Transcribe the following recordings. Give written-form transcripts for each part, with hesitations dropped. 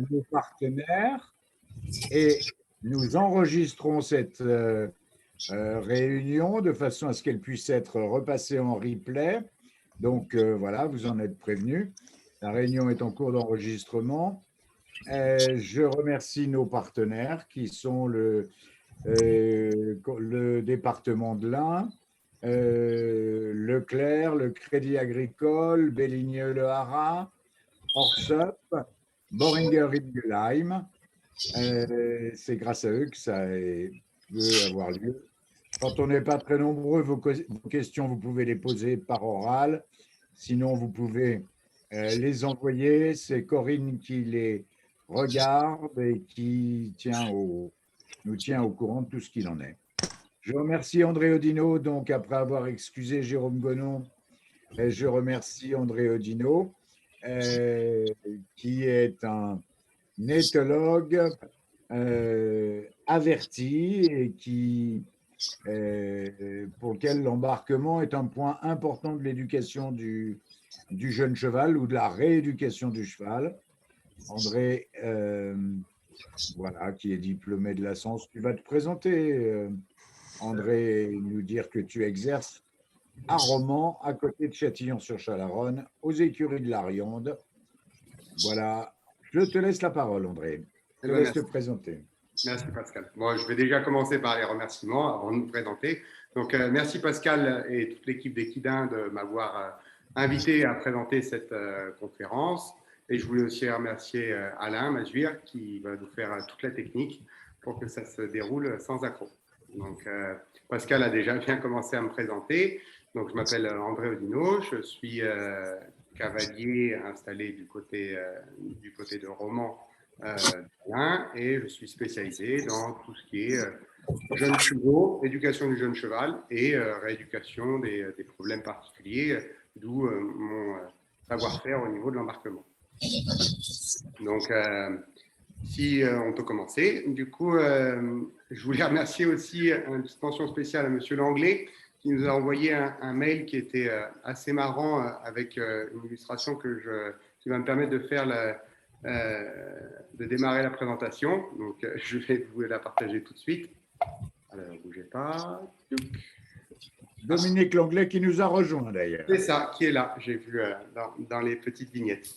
nos partenaires et nous enregistrons cette réunion de façon à ce qu'elle puisse être repassée en replay. Donc voilà, vous en êtes prévenus. La réunion est en cours d'enregistrement. Je remercie nos partenaires qui sont le département de l'Ain, Leclerc, le Crédit Agricole, Belligneux-Le Haras, Orsop, Boehringer Ingelheim. C'est grâce à eux que ça peut avoir lieu. Quand on n'est pas très nombreux, vos questions, vous pouvez les poser par oral. Sinon, vous pouvez les envoyer. C'est Corinne qui les regarde et qui nous tient au courant de tout ce qu'il en est. Je remercie André Odino, donc après avoir excusé Jérôme Gonon, je remercie André Odino, qui est un éthologue averti et pour lequel l'embarquement est un point important de l'éducation du jeune cheval ou de la rééducation du cheval. André, voilà, qui est diplômé de la Sens, tu vas te présenter, André, et nous dire que tu exerces à Romans, à côté de Châtillon-sur-Chalaronne, aux écuries de la Riande. Voilà, je te laisse la parole, André. Je te laisse te présenter. Merci Pascal. Bon, je vais déjà commencer par les remerciements avant de nous présenter. Donc, merci Pascal et toute l'équipe d'Equidin de m'avoir invité à présenter cette conférence. Et je voulais aussi remercier Alain Majuir qui va nous faire toute la technique pour que ça se déroule sans accroc. Donc, Pascal a déjà bien commencé à me présenter. Donc, je m'appelle André Odino, je suis cavalier installé du côté de Romans et je suis spécialisé dans tout ce qui est jeunes chevaux, éducation du jeune cheval et rééducation des problèmes particuliers, d'où mon savoir-faire au niveau de l'embarquement. Donc, si on peut commencer. Du coup, je voulais remercier aussi une petite mention spéciale à Monsieur Langlais qui nous a envoyé un mail qui était assez marrant avec une illustration qui va me permettre de faire de démarrer la présentation. Donc, je vais vous la partager tout de suite. Alors, bougez pas. Dominique Langlais qui nous a rejoint d'ailleurs. C'est ça, qui est là. J'ai vu dans les petites vignettes.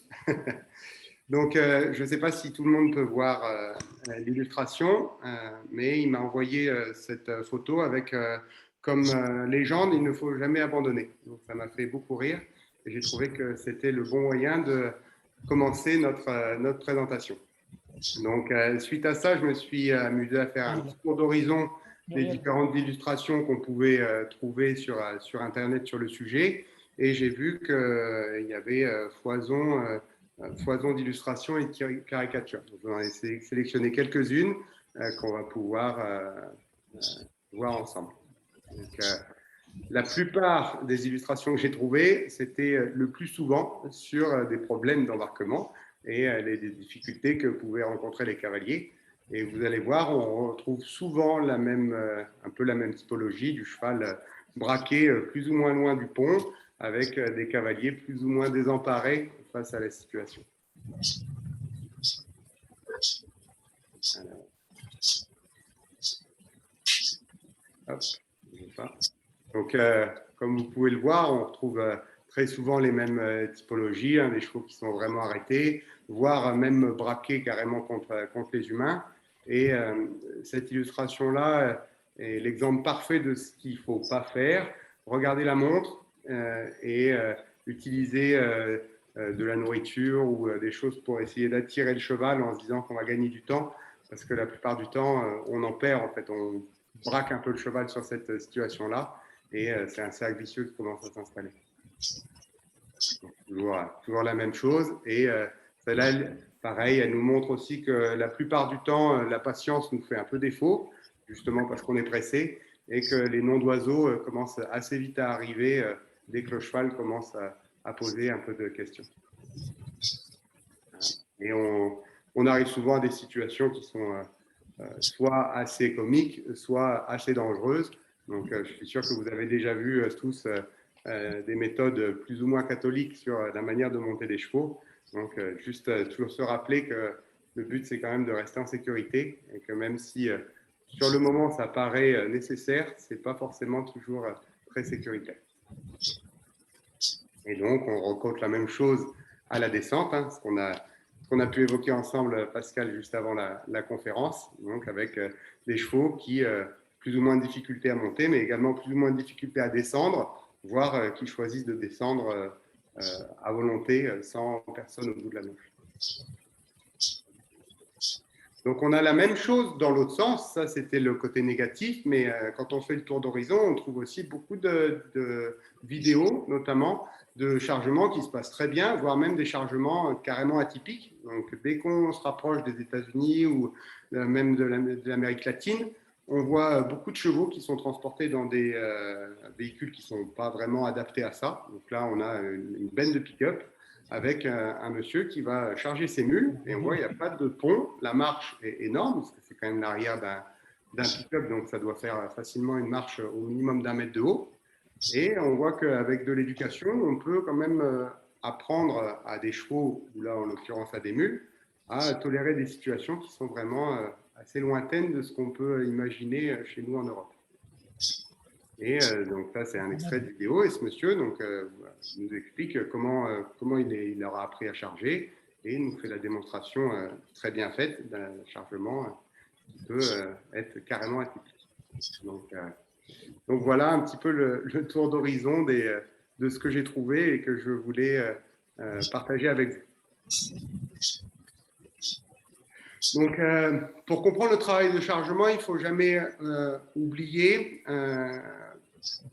Donc, je ne sais pas si tout le monde peut voir l'illustration, mais il m'a envoyé cette photo avec comme légende, il ne faut jamais abandonner. Donc, ça m'a fait beaucoup rire et j'ai trouvé que c'était le bon moyen de commencer notre présentation. Donc, suite à ça, je me suis amusé à faire un petit tour d'horizon des différentes illustrations qu'on pouvait trouver sur Internet sur le sujet. Et j'ai vu qu'il y avait foison d'illustrations et de caricatures. Donc, j'en ai sélectionné quelques-unes qu'on va pouvoir voir ensemble. Donc, la plupart des illustrations que j'ai trouvées, c'était le plus souvent sur des problèmes d'embarquement et les difficultés que pouvaient rencontrer les cavaliers. Et vous allez voir, on retrouve souvent un peu la même typologie du cheval braqué plus ou moins loin du pont, avec des cavaliers plus ou moins désemparés face à la situation. Alors, hop, je sais pas. Donc, comme vous pouvez le voir, on retrouve très souvent les mêmes typologies, des chevaux qui sont vraiment arrêtés, voire même braqués carrément contre les humains. Et cette illustration-là est l'exemple parfait de ce qu'il ne faut pas faire. Regardez la montre et utiliser de la nourriture ou des choses pour essayer d'attirer le cheval en se disant qu'on va gagner du temps, parce que la plupart du temps, on en perd. En fait, on braque un peu le cheval sur cette situation-là. Et c'est un cercle vicieux qui commence à s'installer. Toujours la même chose. Et celle-là, pareil, elle nous montre aussi que la plupart du temps, la patience nous fait un peu défaut, justement parce qu'on est pressé, et que les noms d'oiseaux commencent assez vite à arriver dès que le cheval commence à poser un peu de questions. Et on arrive souvent à des situations qui sont soit assez comiques, soit assez dangereuses. Donc, je suis sûr que vous avez déjà vu tous des méthodes plus ou moins catholiques sur la manière de monter des chevaux. Donc, juste toujours se rappeler que le but, c'est quand même de rester en sécurité et que même si sur le moment, ça paraît nécessaire, ce n'est pas forcément toujours très sécuritaire. Et donc, on rencontre la même chose à la descente, hein, ce qu'on a pu évoquer ensemble, Pascal, juste avant la conférence, donc avec des chevaux qui, plus ou moins de difficulté à monter, mais également plus ou moins de difficulté à descendre, voire qui choisissent de descendre à volonté, sans personne au bout de la manche. Donc, on a la même chose dans l'autre sens. Ça, c'était le côté négatif. Mais quand on fait le tour d'horizon, on trouve aussi beaucoup de vidéos, notamment de chargements qui se passent très bien, voire même des chargements carrément atypiques. Donc, dès qu'on se rapproche des États-Unis ou même de l'Amérique latine, on voit beaucoup de chevaux qui sont transportés dans des véhicules qui ne sont pas vraiment adaptés à ça. Donc là, on a une benne de pick-up avec un monsieur qui va charger ses mules. Et on voit, il n'y a pas de pont. La marche est énorme, parce que c'est quand même l'arrière d'un pick-up, donc ça doit faire facilement une marche au minimum d'1 mètre de haut. Et on voit qu'avec de l'éducation, on peut quand même apprendre à des chevaux, ou là en l'occurrence à des mules, à tolérer des situations qui sont vraiment assez lointaines de ce qu'on peut imaginer chez nous en Europe. Et donc ça, c'est un extrait de vidéo. Et ce monsieur nous explique comment il aura appris à charger et nous fait la démonstration très bien faite d'un chargement qui peut être carrément atypique. Donc voilà un petit peu le tour d'horizon de ce que j'ai trouvé et que je voulais partager avec vous. Donc, pour comprendre le travail de chargement, il ne faut jamais oublier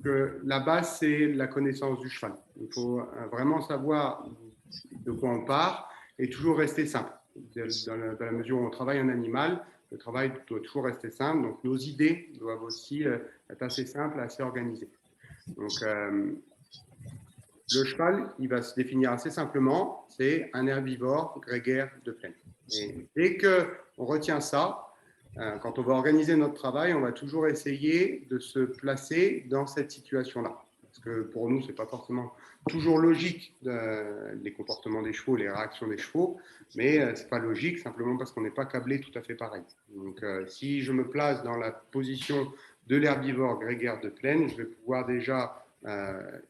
que la base, c'est la connaissance du cheval. Il faut vraiment savoir de quoi on part et toujours rester simple. Dans la mesure où on travaille un animal, le travail doit toujours rester simple. Donc, nos idées doivent aussi être assez simples, assez organisées. Donc, le cheval, il va se définir assez simplement, c'est un herbivore grégaire de plaine. Et dès qu'on retient ça, quand on va organiser notre travail, on va toujours essayer de se placer dans cette situation-là. Parce que pour nous, ce n'est pas forcément toujours logique les comportements des chevaux, les réactions des chevaux, mais ce n'est pas logique simplement parce qu'on n'est pas câblé tout à fait pareil. Donc, si je me place dans la position de l'herbivore grégaire de plaine, je vais pouvoir déjà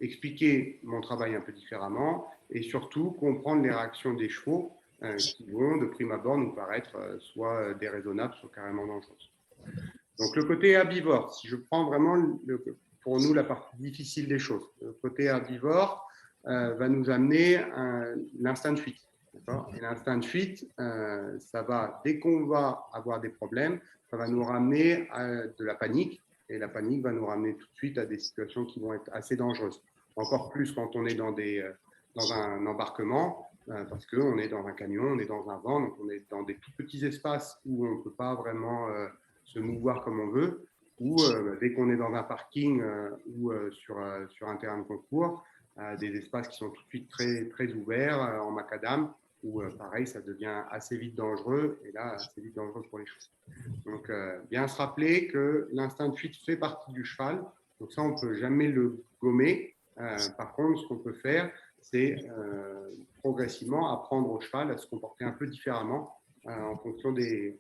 expliquer mon travail un peu différemment et surtout comprendre les réactions des chevaux qui vont de prime abord nous paraître soit déraisonnables, soit carrément dangereuses. Donc le côté herbivore, si je prends vraiment pour nous la partie difficile des choses, le côté herbivore va nous amener l'instinct de fuite. Et l'instinct de fuite, ça va, dès qu'on va avoir des problèmes, ça va nous ramener à de la panique. Et la panique va nous ramener tout de suite à des situations qui vont être assez dangereuses. Encore plus quand on est dans un embarquement, parce qu'on est dans un camion, on est dans un van, donc on est dans des tout petits espaces où on ne peut pas vraiment se mouvoir comme on veut, ou dès qu'on est dans un parking ou sur un terrain de concours, des espaces qui sont tout de suite très, très ouverts en macadam, où pareil, ça devient assez vite dangereux, et là, assez vite dangereux pour les chevaux. Donc, bien se rappeler que l'instinct de fuite fait partie du cheval, donc ça, on ne peut jamais le gommer. Par contre, ce qu'on peut faire, c'est progressivement apprendre au cheval à se comporter un peu différemment en fonction du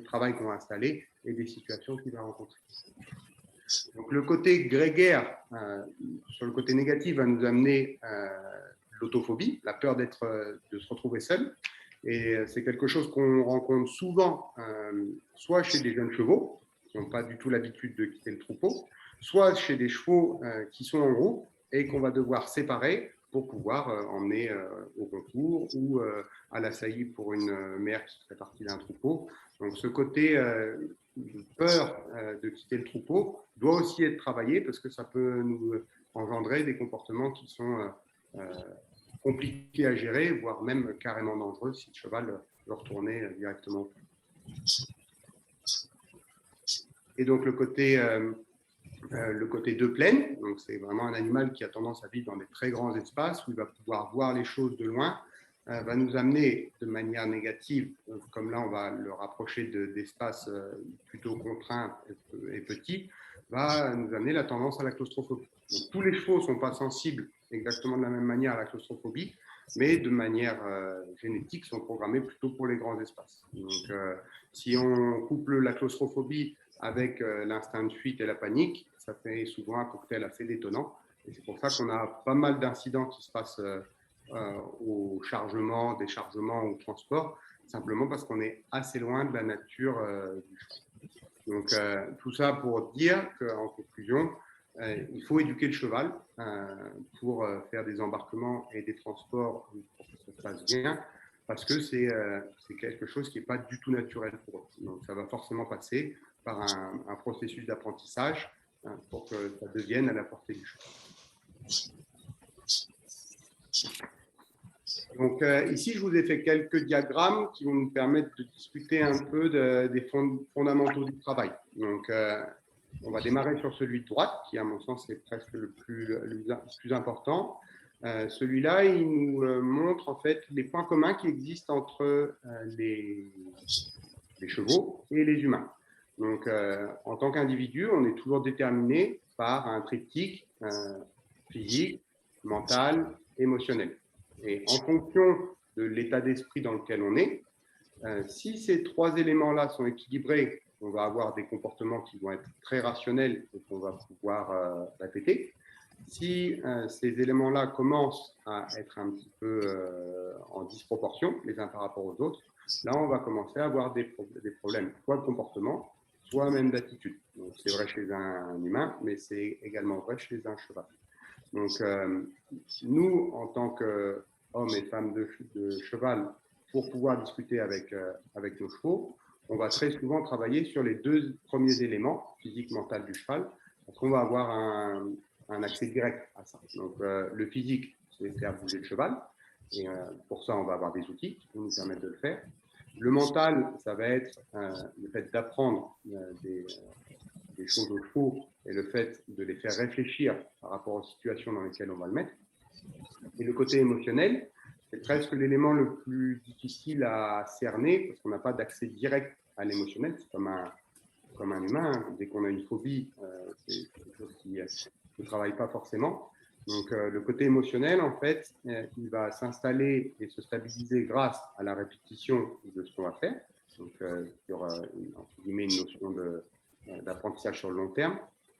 travail qu'on va installer et des situations qu'il va rencontrer. Donc, le côté grégaire, sur le côté négatif, va nous amener l'autophobie, la peur de se retrouver seul. Et c'est quelque chose qu'on rencontre souvent, soit chez des jeunes chevaux, qui n'ont pas du tout l'habitude de quitter le troupeau, soit chez des chevaux qui sont en groupe et qu'on va devoir séparer pour pouvoir emmener au concours ou à la saillie pour une mère qui fait partie d'un troupeau. Donc ce côté peur de quitter le troupeau doit aussi être travaillé parce que ça peut nous engendrer des comportements qui sont compliqués à gérer, voire même carrément dangereux si le cheval veut retourner directement. Et donc le côté de plaine, donc c'est vraiment un animal qui a tendance à vivre dans des très grands espaces où il va pouvoir voir les choses de loin, va nous amener de manière négative, comme là on va le rapprocher d'espaces plutôt contraints et petits, va nous amener la tendance à la claustrophobie. Donc, tous les chevaux ne sont pas sensibles exactement de la même manière à la claustrophobie. mais de manière génétique sont programmés plutôt pour les grands espaces. Donc, si on couple la claustrophobie avec l'instinct de fuite et la panique, ça fait souvent un cocktail assez détonnant. Et c'est pour ça qu'on a pas mal d'incidents qui se passent au chargement, déchargement ou transport, simplement parce qu'on est assez loin de la nature du cheval. Donc, tout ça pour dire qu'en conclusion, il faut éduquer le cheval pour faire des embarquements et des transports pour que ça se passe bien, parce que c'est quelque chose qui n'est pas du tout naturel pour eux. Donc, ça va forcément passer par un processus d'apprentissage pour que ça devienne à la portée du cheval. Donc, ici, je vous ai fait quelques diagrammes qui vont nous permettre de discuter un peu des fondamentaux du travail. Donc, on va démarrer sur celui de droite, qui, à mon sens, est presque le plus important. Celui-là, il nous montre en fait les points communs qui existent entre les chevaux et les humains. Donc, en tant qu'individu, on est toujours déterminé par un triptyque physique, mental, émotionnel. Et en fonction de l'état d'esprit dans lequel on est, si ces trois éléments-là sont équilibrés, on va avoir des comportements qui vont être très rationnels et qu'on va pouvoir répéter. Si ces éléments-là commencent à être un petit peu en disproportion les uns par rapport aux autres, là, on va commencer à avoir des problèmes, soit de comportement, soit même d'attitude. Donc, c'est vrai chez un humain, mais c'est également vrai chez un cheval. Donc, nous, en tant qu'hommes et femmes de cheval, pour pouvoir discuter avec nos chevaux, on va très souvent travailler sur les deux premiers éléments, physique, mental du cheval, parce qu'on va avoir un accès direct à ça. Donc, le physique, c'est faire bouger le cheval, et pour ça, on va avoir des outils qui vont nous permettre de le faire. Le mental, ça va être le fait d'apprendre des choses aux chevaux et le fait de les faire réfléchir par rapport aux situations dans lesquelles on va le mettre. Et le côté émotionnel, c'est presque l'élément le plus difficile à cerner parce qu'on n'a pas d'accès direct à l'émotionnel. C'est comme un humain. Hein. Dès qu'on a une phobie, c'est quelque chose qui ne travaille pas forcément. Donc, le côté émotionnel, en fait, il va s'installer et se stabiliser grâce à la répétition de ce qu'on va faire. Donc, il y aura une notion d'apprentissage sur le long terme.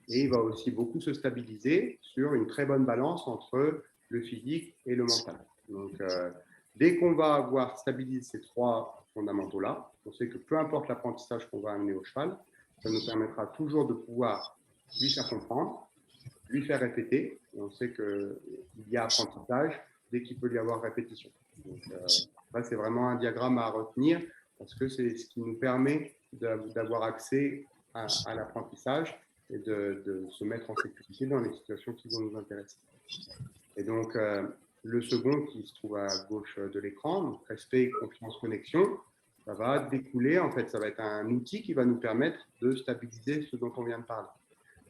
Et il va aussi beaucoup se stabiliser sur une très bonne balance entre le physique et le mental. Donc, dès qu'on va avoir stabilisé ces trois fondamentaux-là, on sait que peu importe l'apprentissage qu'on va amener au cheval, ça nous permettra toujours de pouvoir lui faire comprendre, lui faire répéter. Et on sait qu'il y a apprentissage dès qu'il peut y avoir répétition. Donc, là, c'est vraiment un diagramme à retenir parce que c'est ce qui nous permet d'avoir accès à l'apprentissage et de se mettre en sécurité dans les situations qui vont nous intéresser. Et donc, le second qui se trouve à gauche de l'écran, donc respect, confiance, connexion, ça va découler, en fait, ça va être un outil qui va nous permettre de stabiliser ce dont on vient de parler.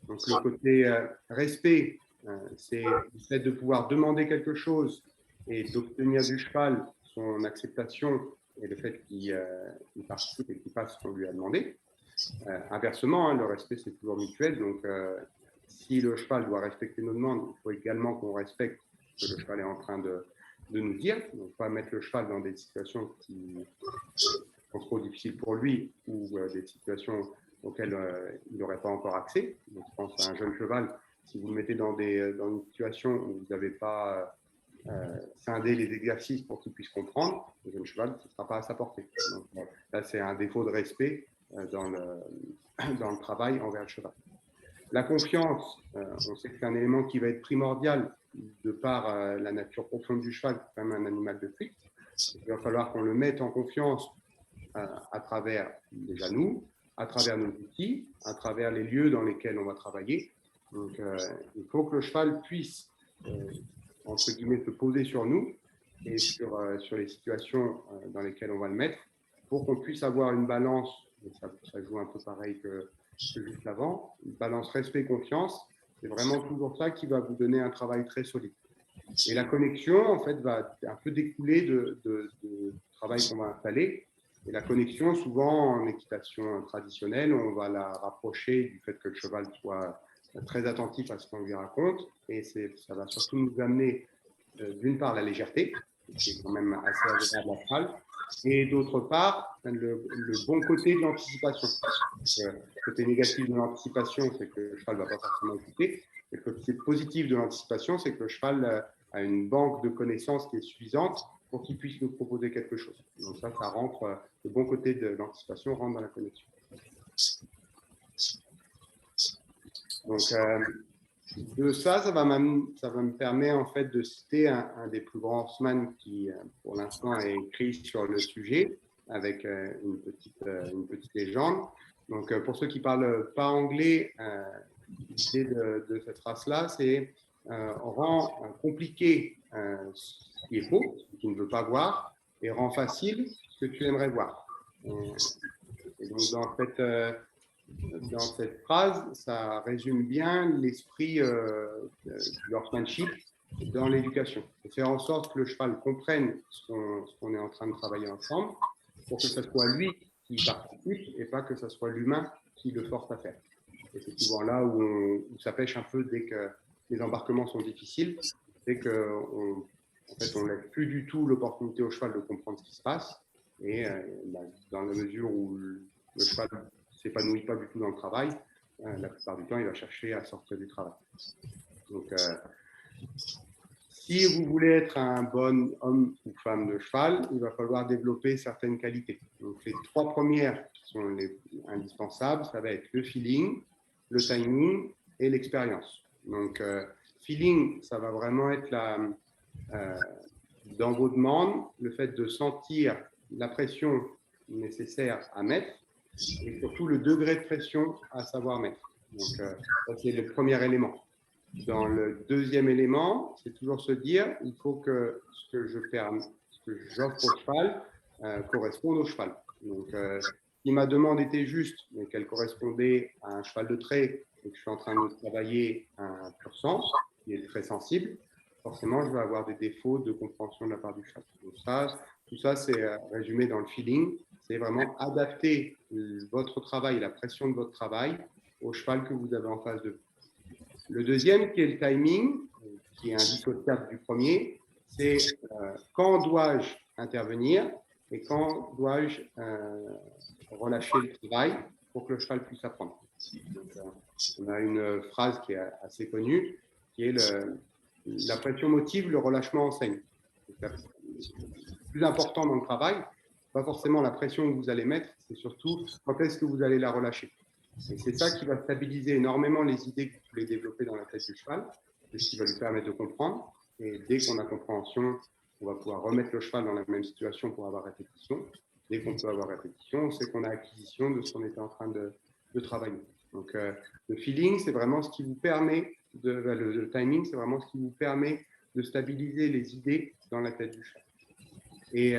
Donc, le côté respect, c'est le fait de pouvoir demander quelque chose et d'obtenir du cheval son acceptation et le fait qu'il participe et qu'il fasse ce qu'on lui a demandé. Inversement, hein, le respect, c'est toujours mutuel. Donc, si le cheval doit respecter nos demandes, il faut également qu'on respecte ce que le cheval est en train de nous dire. Donc, pas mettre le cheval dans des situations qui sont trop difficiles pour lui ou des situations auxquelles il n'aurait pas encore accès. Donc, je pense à un jeune cheval, si vous le mettez dans une situation où vous n'avez pas scindé les exercices pour qu'il puisse comprendre, le jeune cheval, ce ne sera pas à sa portée. Donc, là, c'est un défaut de respect dans le travail envers le cheval. La confiance, on sait que c'est un élément qui va être primordial de par la nature profonde du cheval, c'est quand même un animal de fuite. Il va falloir qu'on le mette en confiance à travers déjà nous, à travers nos outils, à travers les lieux dans lesquels on va travailler. Donc, il faut que le cheval puisse, entre guillemets, se poser sur nous et sur les situations dans lesquelles on va le mettre pour qu'on puisse avoir une balance, et ça joue un peu pareil que juste avant, une balance respect-confiance, c'est vraiment toujours ça qui va vous donner un travail très solide. Et la connexion, en fait, va un peu découler du travail qu'on va installer. Et la connexion, souvent en équitation traditionnelle, on va la rapprocher du fait que le cheval soit très attentif à ce qu'on lui raconte. Et ça va surtout nous amener, d'une part, la légèreté. qui est quand même assez agréable à cheval. Et d'autre part, le bon côté de l'anticipation. Le côté négatif de l'anticipation, c'est que le cheval ne va pas forcément écouter. Et le côté positif de l'anticipation, c'est que le cheval a une banque de connaissances qui est suffisante pour qu'il puisse nous proposer quelque chose. Donc ça rentre, le bon côté de l'anticipation rentre dans la connexion. Donc, de ça va me permettre en fait de citer un des plus grands horsemen qui, pour l'instant, est écrit sur le sujet avec une petite légende. Donc, pour ceux qui ne parlent pas anglais, l'idée de cette race-là, c'est rend compliqué ce qui est faux, ce que tu ne veux pas voir, et rend facile ce que tu aimerais voir. Et donc, dans cette phrase, ça résume bien l'esprit du horsemanship dans l'éducation. C'est faire en sorte que le cheval comprenne ce qu'on est en train de travailler ensemble pour que ce soit lui qui participe et pas que ce soit l'humain qui le force à faire. Et c'est souvent là où ça pêche un peu dès que les embarquements sont difficiles, dès qu'on on laisse plus du tout l'opportunité au cheval de comprendre ce qui se passe. Et dans la mesure où le cheval ne s'épanouit pas du tout dans le travail, la plupart du temps, il va chercher à sortir du travail. Donc, si vous voulez être un bon homme ou femme de cheval, il va falloir développer certaines qualités. Donc, les 3 premières qui sont les indispensables, ça va être le feeling, le timing et l'expérience. Donc, feeling, ça va vraiment être dans vos demandes, le fait de sentir la pression nécessaire à mettre et surtout le degré de pression à savoir mettre. Donc, ça, c'est le premier élément. Dans le deuxième élément, c'est toujours se dire, il faut que ce que j'offre au cheval corresponde au cheval. Donc, si ma demande était juste, mais qu'elle correspondait à un cheval de trait et que je suis en train de travailler un pur sang, qui est très sensible, forcément, je vais avoir des défauts de compréhension de la part du cheval. Donc tout ça, c'est résumé dans le feeling. C'est vraiment adapter votre travail, la pression de votre travail au cheval que vous avez en face de vous. Le deuxième, qui est le timing, qui est indissociable du premier, c'est quand dois-je intervenir et quand dois-je relâcher le travail pour que le cheval puisse apprendre. Donc, on a une phrase qui est assez connue, qui est la pression motive, le relâchement enseigne. Le plus important dans le travail, pas forcément la pression que vous allez mettre, c'est surtout quand est-ce que vous allez la relâcher. Et c'est ça qui va stabiliser énormément les idées que vous voulez développer dans la tête du cheval, c'est ce qui va lui permettre de comprendre. Et dès qu'on a compréhension, on va pouvoir remettre le cheval dans la même situation pour avoir répétition. Dès qu'on peut avoir répétition, on sait qu'on a acquisition de ce qu'on était en train de travailler. Donc, le feeling, c'est vraiment ce qui vous permet, le timing, c'est vraiment ce qui vous permet de stabiliser les idées dans la tête du cheval. Et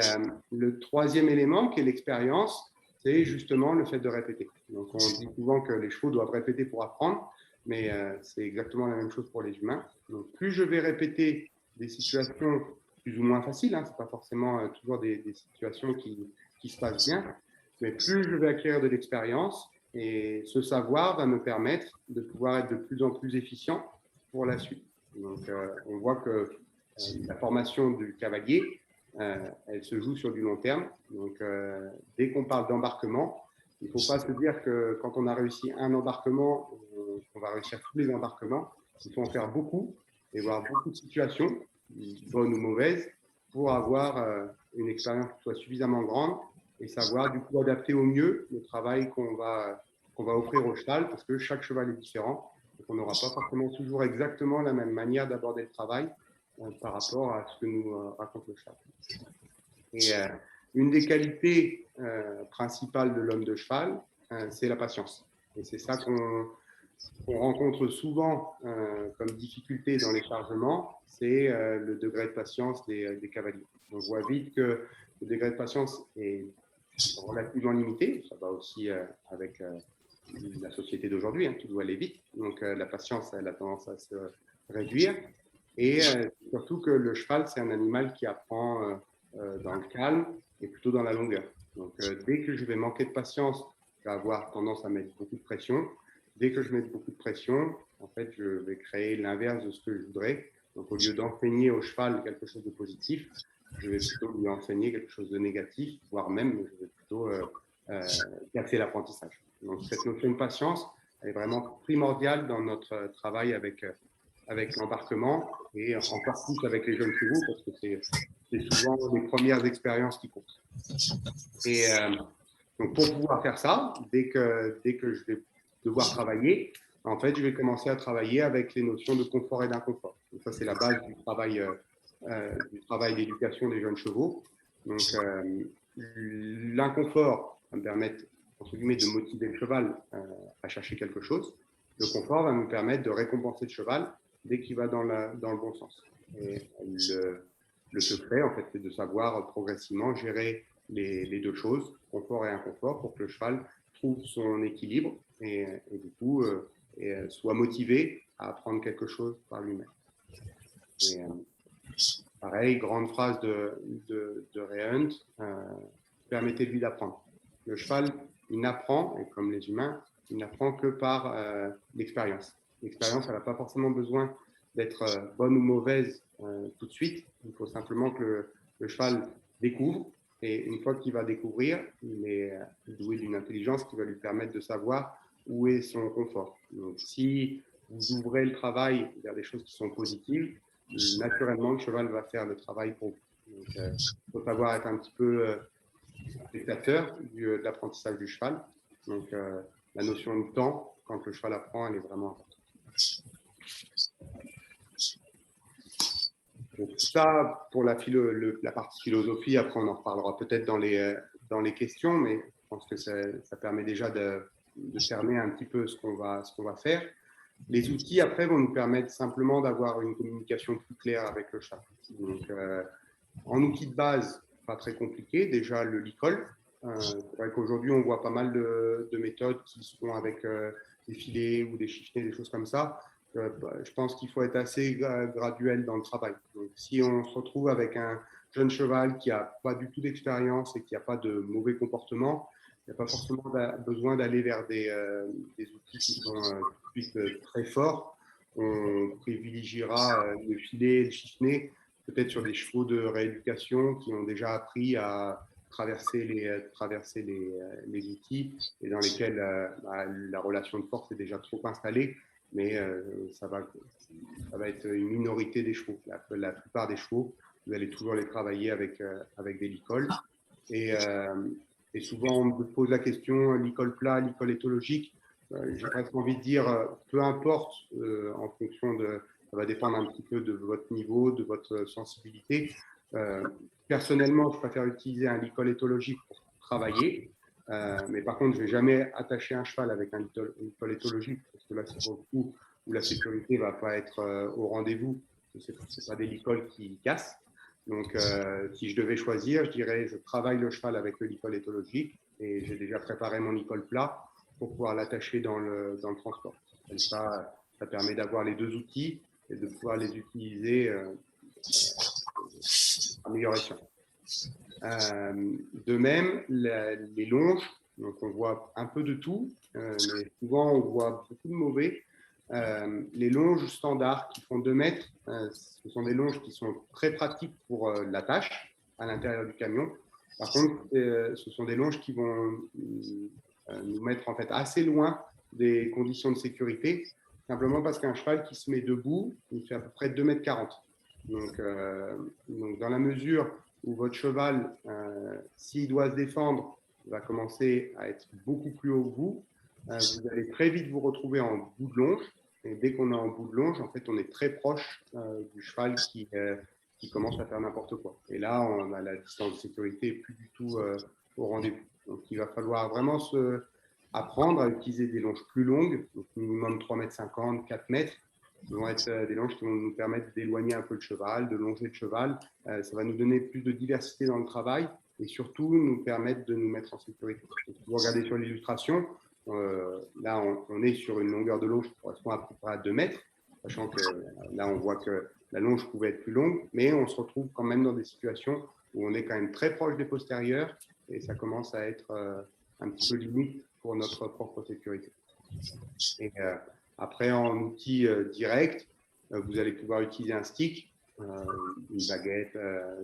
le troisième élément, qui est l'expérience, c'est justement le fait de répéter. Donc, on dit souvent que les chevaux doivent répéter pour apprendre, mais c'est exactement la même chose pour les humains. Donc, plus je vais répéter des situations plus ou moins faciles, ce n'est pas forcément toujours des situations qui se passent bien, mais plus je vais acquérir de l'expérience, et ce savoir va me permettre de pouvoir être de plus en plus efficient pour la suite. Donc, on voit que la formation du cavalier, elle se joue sur du long terme. Donc, dès qu'on parle d'embarquement, il ne faut pas se dire que quand on a réussi un embarquement, on va réussir tous les embarquements. Il faut en faire beaucoup et voir beaucoup de situations, bonnes ou mauvaises, pour avoir une expérience qui soit suffisamment grande et savoir du coup adapter au mieux le travail qu'on va offrir au cheval, parce que chaque cheval est différent. Donc, on n'aura pas forcément toujours exactement la même manière d'aborder le travail par rapport à ce que nous raconte le cheval. Et une des qualités principales de l'homme de cheval, c'est la patience. Et c'est ça qu'on rencontre souvent comme difficulté dans les chargements, c'est le degré de patience des cavaliers. On voit vite que le degré de patience est relativement limité. Ça va aussi avec la société d'aujourd'hui, tout doit aller vite. Donc la patience, elle a tendance à se réduire. Et surtout que le cheval, c'est un animal qui apprend dans le calme et plutôt dans la longueur. Donc, dès que je vais manquer de patience, je vais avoir tendance à mettre beaucoup de pression. Dès que je mets beaucoup de pression, en fait, je vais créer l'inverse de ce que je voudrais. Donc, au lieu d'enseigner au cheval quelque chose de positif, je vais plutôt lui enseigner quelque chose de négatif, voire même je vais plutôt casser l'apprentissage. Donc cette notion de patience elle est vraiment primordiale dans notre travail avec l'embarquement et encore plus avec les jeunes chevaux parce que c'est souvent les premières expériences qui comptent. Et donc pour pouvoir faire ça, dès que je vais devoir travailler, en fait, je vais commencer à travailler avec les notions de confort et d'inconfort. Donc ça, c'est la base du travail d'éducation des jeunes chevaux. Donc l'inconfort va me permettre, entre guillemets, de motiver le cheval à chercher quelque chose. Le confort va me permettre de récompenser le cheval dès qu'il va dans le bon sens. Et le secret, en fait, c'est de savoir progressivement gérer les deux choses, confort et inconfort, pour que le cheval trouve son équilibre et du coup soit motivé à apprendre quelque chose par lui-même. Et pareil, grande phrase de Ray Hunt, permettez-lui d'apprendre. Le cheval, il n'apprend, et comme les humains, il n'apprend que par l'expérience. L'expérience, elle n'a pas forcément besoin d'être bonne ou mauvaise tout de suite. Il faut simplement que le cheval découvre. Et une fois qu'il va découvrir, il est doué d'une intelligence qui va lui permettre de savoir où est son confort. Donc, si vous ouvrez le travail vers des choses qui sont positives, naturellement, le cheval va faire le travail pour vous. Donc, il faut savoir être un petit peu spectateur de l'apprentissage du cheval. Donc, la notion de temps, quand le cheval apprend, elle est vraiment importante. Donc, tout ça pour la partie philosophie. Après, on en reparlera peut-être dans les questions, mais je pense que ça permet déjà de cerner un petit peu ce qu'on va faire. Les outils, après, vont nous permettre simplement d'avoir une communication plus claire avec le cheval. Donc, en outil de base, pas très compliqué, déjà le licol. C'est vrai qu'aujourd'hui, on voit pas mal de méthodes qui sont avec des filets ou des chiffonnets, des choses comme ça. Je pense qu'il faut être assez graduel dans le travail. Donc, si on se retrouve avec un jeune cheval qui n'a pas du tout d'expérience et qui n'a pas de mauvais comportement, il n'y a pas forcément besoin d'aller vers des outils qui sont tout de suite très forts. On privilégiera le filet, le chiffonnet, peut-être sur des chevaux de rééducation qui ont déjà appris à traverser les outils et dans lesquels la relation de force est déjà trop installée, mais ça va être une minorité des chevaux. La plupart des chevaux, vous allez toujours les travailler avec des licoles. Et souvent, on me pose la question, licol plat, licol éthologique. J'ai presque envie de dire, peu importe, en fonction ça va dépendre un petit peu de votre niveau, de votre sensibilité. Personnellement, je préfère utiliser un licol éthologique pour travailler. Mais par contre, je ne vais jamais attacher un cheval avec un licol éthologique parce que là, c'est pour le coup où la sécurité ne va pas être au rendez-vous. Ce n'est pas des licols qui cassent. Donc, si je devais choisir, je dirais je travaille le cheval avec le licol éthologique et j'ai déjà préparé mon licol plat pour pouvoir l'attacher dans le transport. Comme ça permet d'avoir les deux outils et de pouvoir les utiliser à meilleure échelle. De même, les longes, donc on voit un peu de tout, mais souvent on voit beaucoup de mauvais. Les longes standards qui font 2 mètres, ce sont des longes qui sont très pratiques pour la tâche à l'intérieur du camion. Par contre, ce sont des longes qui vont nous mettre en fait assez loin des conditions de sécurité, simplement parce qu'un cheval qui se met debout, il fait à peu près 2,40 m. Donc dans la mesure où votre cheval, s'il doit se défendre, va commencer à être beaucoup plus haut que vous, vous allez très vite vous retrouver en bout de longe. Et dès qu'on est en bout de longe, en fait, on est très proche du cheval qui commence à faire n'importe quoi. Et là, on a la distance de sécurité plus du tout au rendez-vous. Donc, il va falloir vraiment apprendre à utiliser des longes plus longues, donc minimum 3,50 m, 4 mètres, qui vont être des longes qui vont nous permettre d'éloigner un peu le cheval, de longer le cheval. Ça va nous donner plus de diversité dans le travail et surtout nous permettre de nous mettre en sécurité. Donc, si vous regardez sur l'illustration, là, on est sur une longueur de longe qui correspond à peu près à 2 mètres, sachant que là, on voit que la longe pouvait être plus longue, mais on se retrouve quand même dans des situations où on est quand même très proche des postérieurs et ça commence à être un petit peu limite pour notre propre sécurité. Et après, en outil direct, vous allez pouvoir utiliser un stick. une baguette,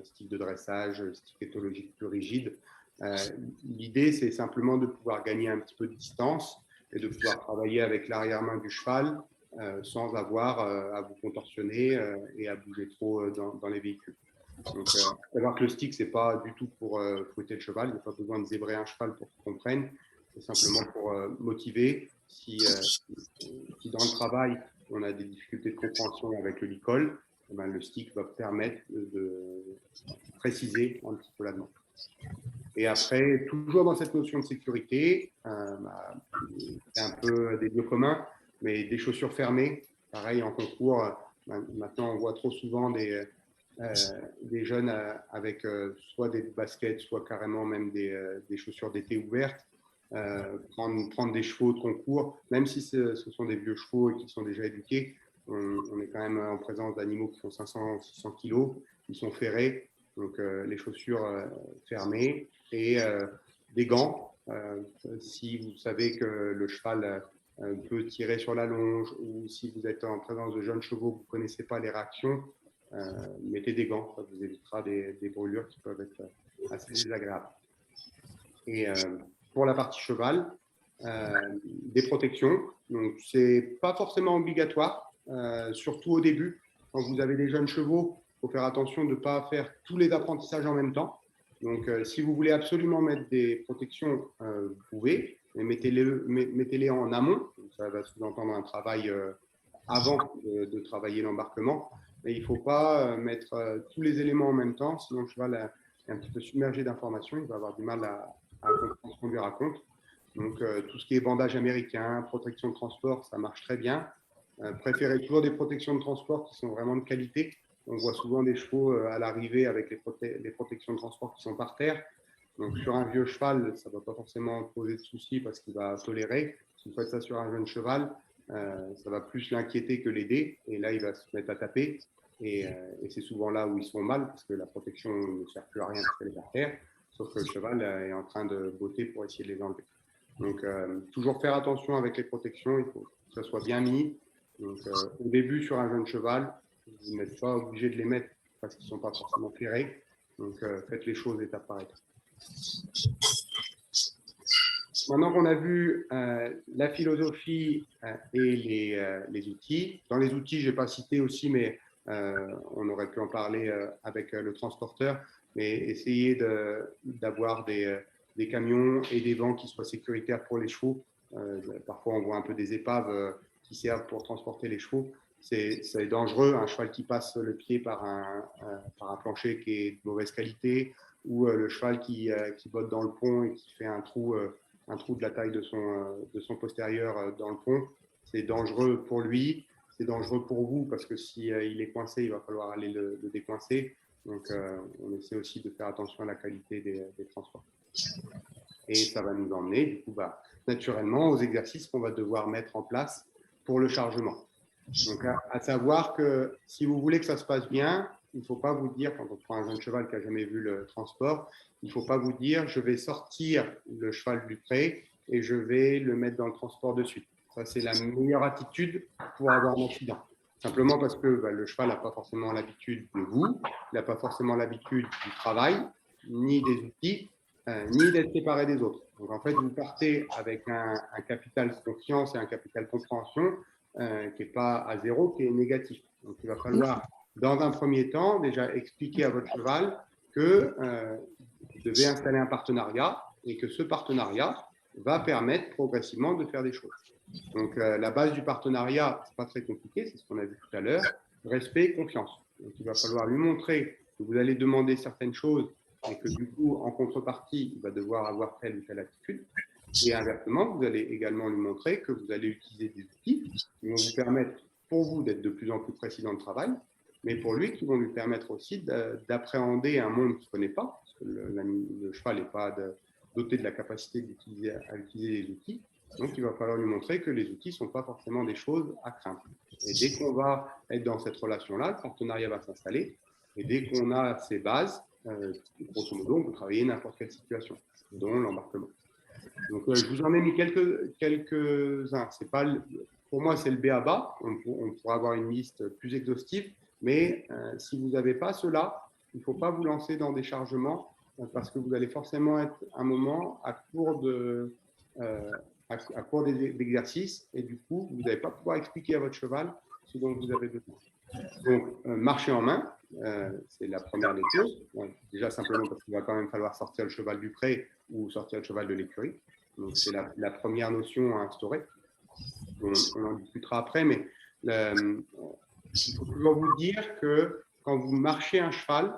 stick de dressage, stick éthologique plus rigide. L'idée, c'est simplement de pouvoir gagner un petit peu de distance et de pouvoir travailler avec l'arrière-main du cheval sans avoir à vous contorsionner et à bouger trop dans les véhicules. Donc, savoir que le stick, ce n'est pas du tout pour fouetter le cheval, il n'y a pas besoin de zébrer un cheval pour qu'il comprenne, c'est simplement pour motiver. Si dans le travail, on a des difficultés de compréhension avec le licol, eh ben, le stick va permettre de préciser un petit peu la demande. Et après, toujours dans cette notion de sécurité, c'est un peu des lieux communs, mais des chaussures fermées, pareil en concours. Maintenant, on voit trop souvent des jeunes avec soit des baskets, soit carrément même des chaussures d'été ouvertes, prendre des chevaux de concours, même si ce sont des vieux chevaux et qui sont déjà éduqués, on est quand même en présence d'animaux qui font 500-600 kilos, qui sont ferrés, donc les chaussures fermées et des gants. Si vous savez que le cheval peut tirer sur la longe ou si vous êtes en présence de jeunes chevaux, vous ne connaissez pas les réactions, mettez des gants, ça vous évitera des brûlures qui peuvent être assez désagréables. Et pour la partie cheval, des protections. Donc, ce n'est pas forcément obligatoire, surtout au début. Quand vous avez des jeunes chevaux, il faut faire attention de ne pas faire tous les apprentissages en même temps. Donc, si vous voulez absolument mettre des protections, vous pouvez, mais mettez-les en amont. Ça va sous-entendre un travail avant de travailler l'embarquement. Mais il ne faut pas mettre tous les éléments en même temps, sinon le cheval est un petit peu submergé d'informations, il va avoir du mal à comprendre ce qu'on lui raconte. Donc, tout ce qui est bandage américain, protection de transport, ça marche très bien. Préférez toujours des protections de transport qui sont vraiment de qualité. On voit souvent des chevaux à l'arrivée avec les protections de transport qui sont par terre. Donc, sur un vieux cheval, ça ne va pas forcément poser de soucis parce qu'il va tolérer. Si vous faites ça sur un jeune cheval, ça va plus l'inquiéter que l'aider. Et là, il va se mettre à taper. Et c'est souvent là où ils se font mal parce que la protection ne sert plus à rien parce qu'elle est par terre. Sauf que le cheval est en train de botter pour essayer de les enlever. Donc, toujours faire attention avec les protections. Il faut que ça soit bien mis. Donc, au début, sur un jeune cheval, vous n'êtes pas obligé de les mettre parce qu'ils ne sont pas forcément ferrés. Donc, faites les choses étape par étape. Maintenant qu'on a vu la philosophie et les outils, dans les outils, je n'ai pas cité aussi, mais on aurait pu en parler avec le transporteur, mais essayer d'avoir des camions et des vents qui soient sécuritaires pour les chevaux. Parfois, on voit un peu des épaves qui servent pour transporter les chevaux. C'est dangereux, un cheval qui passe le pied par un plancher qui est de mauvaise qualité, ou le cheval qui botte dans le pont et qui fait un trou de la taille de son postérieur dans le pont. C'est dangereux pour lui, c'est dangereux pour vous parce que si il est coincé, il va falloir aller le décoincer. Donc, on essaie aussi de faire attention à la qualité des transports. Et ça va nous emmener, du coup, naturellement, aux exercices qu'on va devoir mettre en place pour le chargement. Donc, à savoir que si vous voulez que ça se passe bien, il ne faut pas vous dire, quand on prend un jeune cheval qui n'a jamais vu le transport, il ne faut pas vous dire je vais sortir le cheval du pré et je vais le mettre dans le transport de suite. Ça, c'est la meilleure attitude pour avoir un accident. Simplement parce que le cheval n'a pas forcément l'habitude de vous, il n'a pas forcément l'habitude du travail, ni des outils, ni d'être séparé des autres. Donc, en fait, vous partez avec un capital confiance et un capital compréhension qui n'est pas à zéro, qui est négatif. Donc, il va falloir, dans un premier temps, déjà expliquer à votre cheval que vous devez installer un partenariat et que ce partenariat va permettre progressivement de faire des choses. Donc, la base du partenariat, ce n'est pas très compliqué, c'est ce qu'on a vu tout à l'heure, respect et confiance. Donc, il va falloir lui montrer que vous allez demander certaines choses et que du coup, en contrepartie, il va devoir avoir telle ou telle attitude. Et inversement, vous allez également lui montrer que vous allez utiliser des outils qui vont vous permettre, pour vous, d'être de plus en plus précis dans le travail, mais pour lui, qui vont lui permettre aussi d'appréhender un monde qu'il ne connaît pas, parce que le cheval n'est pas doté de la capacité à utiliser les outils. Donc, il va falloir lui montrer que les outils ne sont pas forcément des choses à craindre. Et dès qu'on va être dans cette relation-là, le partenariat va s'installer. Et dès qu'on a ces bases, grosso modo, on peut travailler n'importe quelle situation, dont l'embarquement. Donc, je vous en ai mis quelques-uns. Pour moi, c'est le b.a.-ba. On pourra avoir une liste plus exhaustive, Mais si vous n'avez pas cela, il ne faut pas vous lancer dans des chargements parce que vous allez forcément être un moment à court d'exercice et du coup, vous n'allez pas pouvoir expliquer à votre cheval ce dont vous avez besoin. Donc, marcher en main, c'est la première des choses. Bon, déjà, simplement parce qu'il va quand même falloir sortir le cheval du pré ou sortir le cheval de l'écurie. Donc, c'est la première notion à instaurer. On en discutera après, mais il faut toujours vous dire que quand vous marchez un cheval,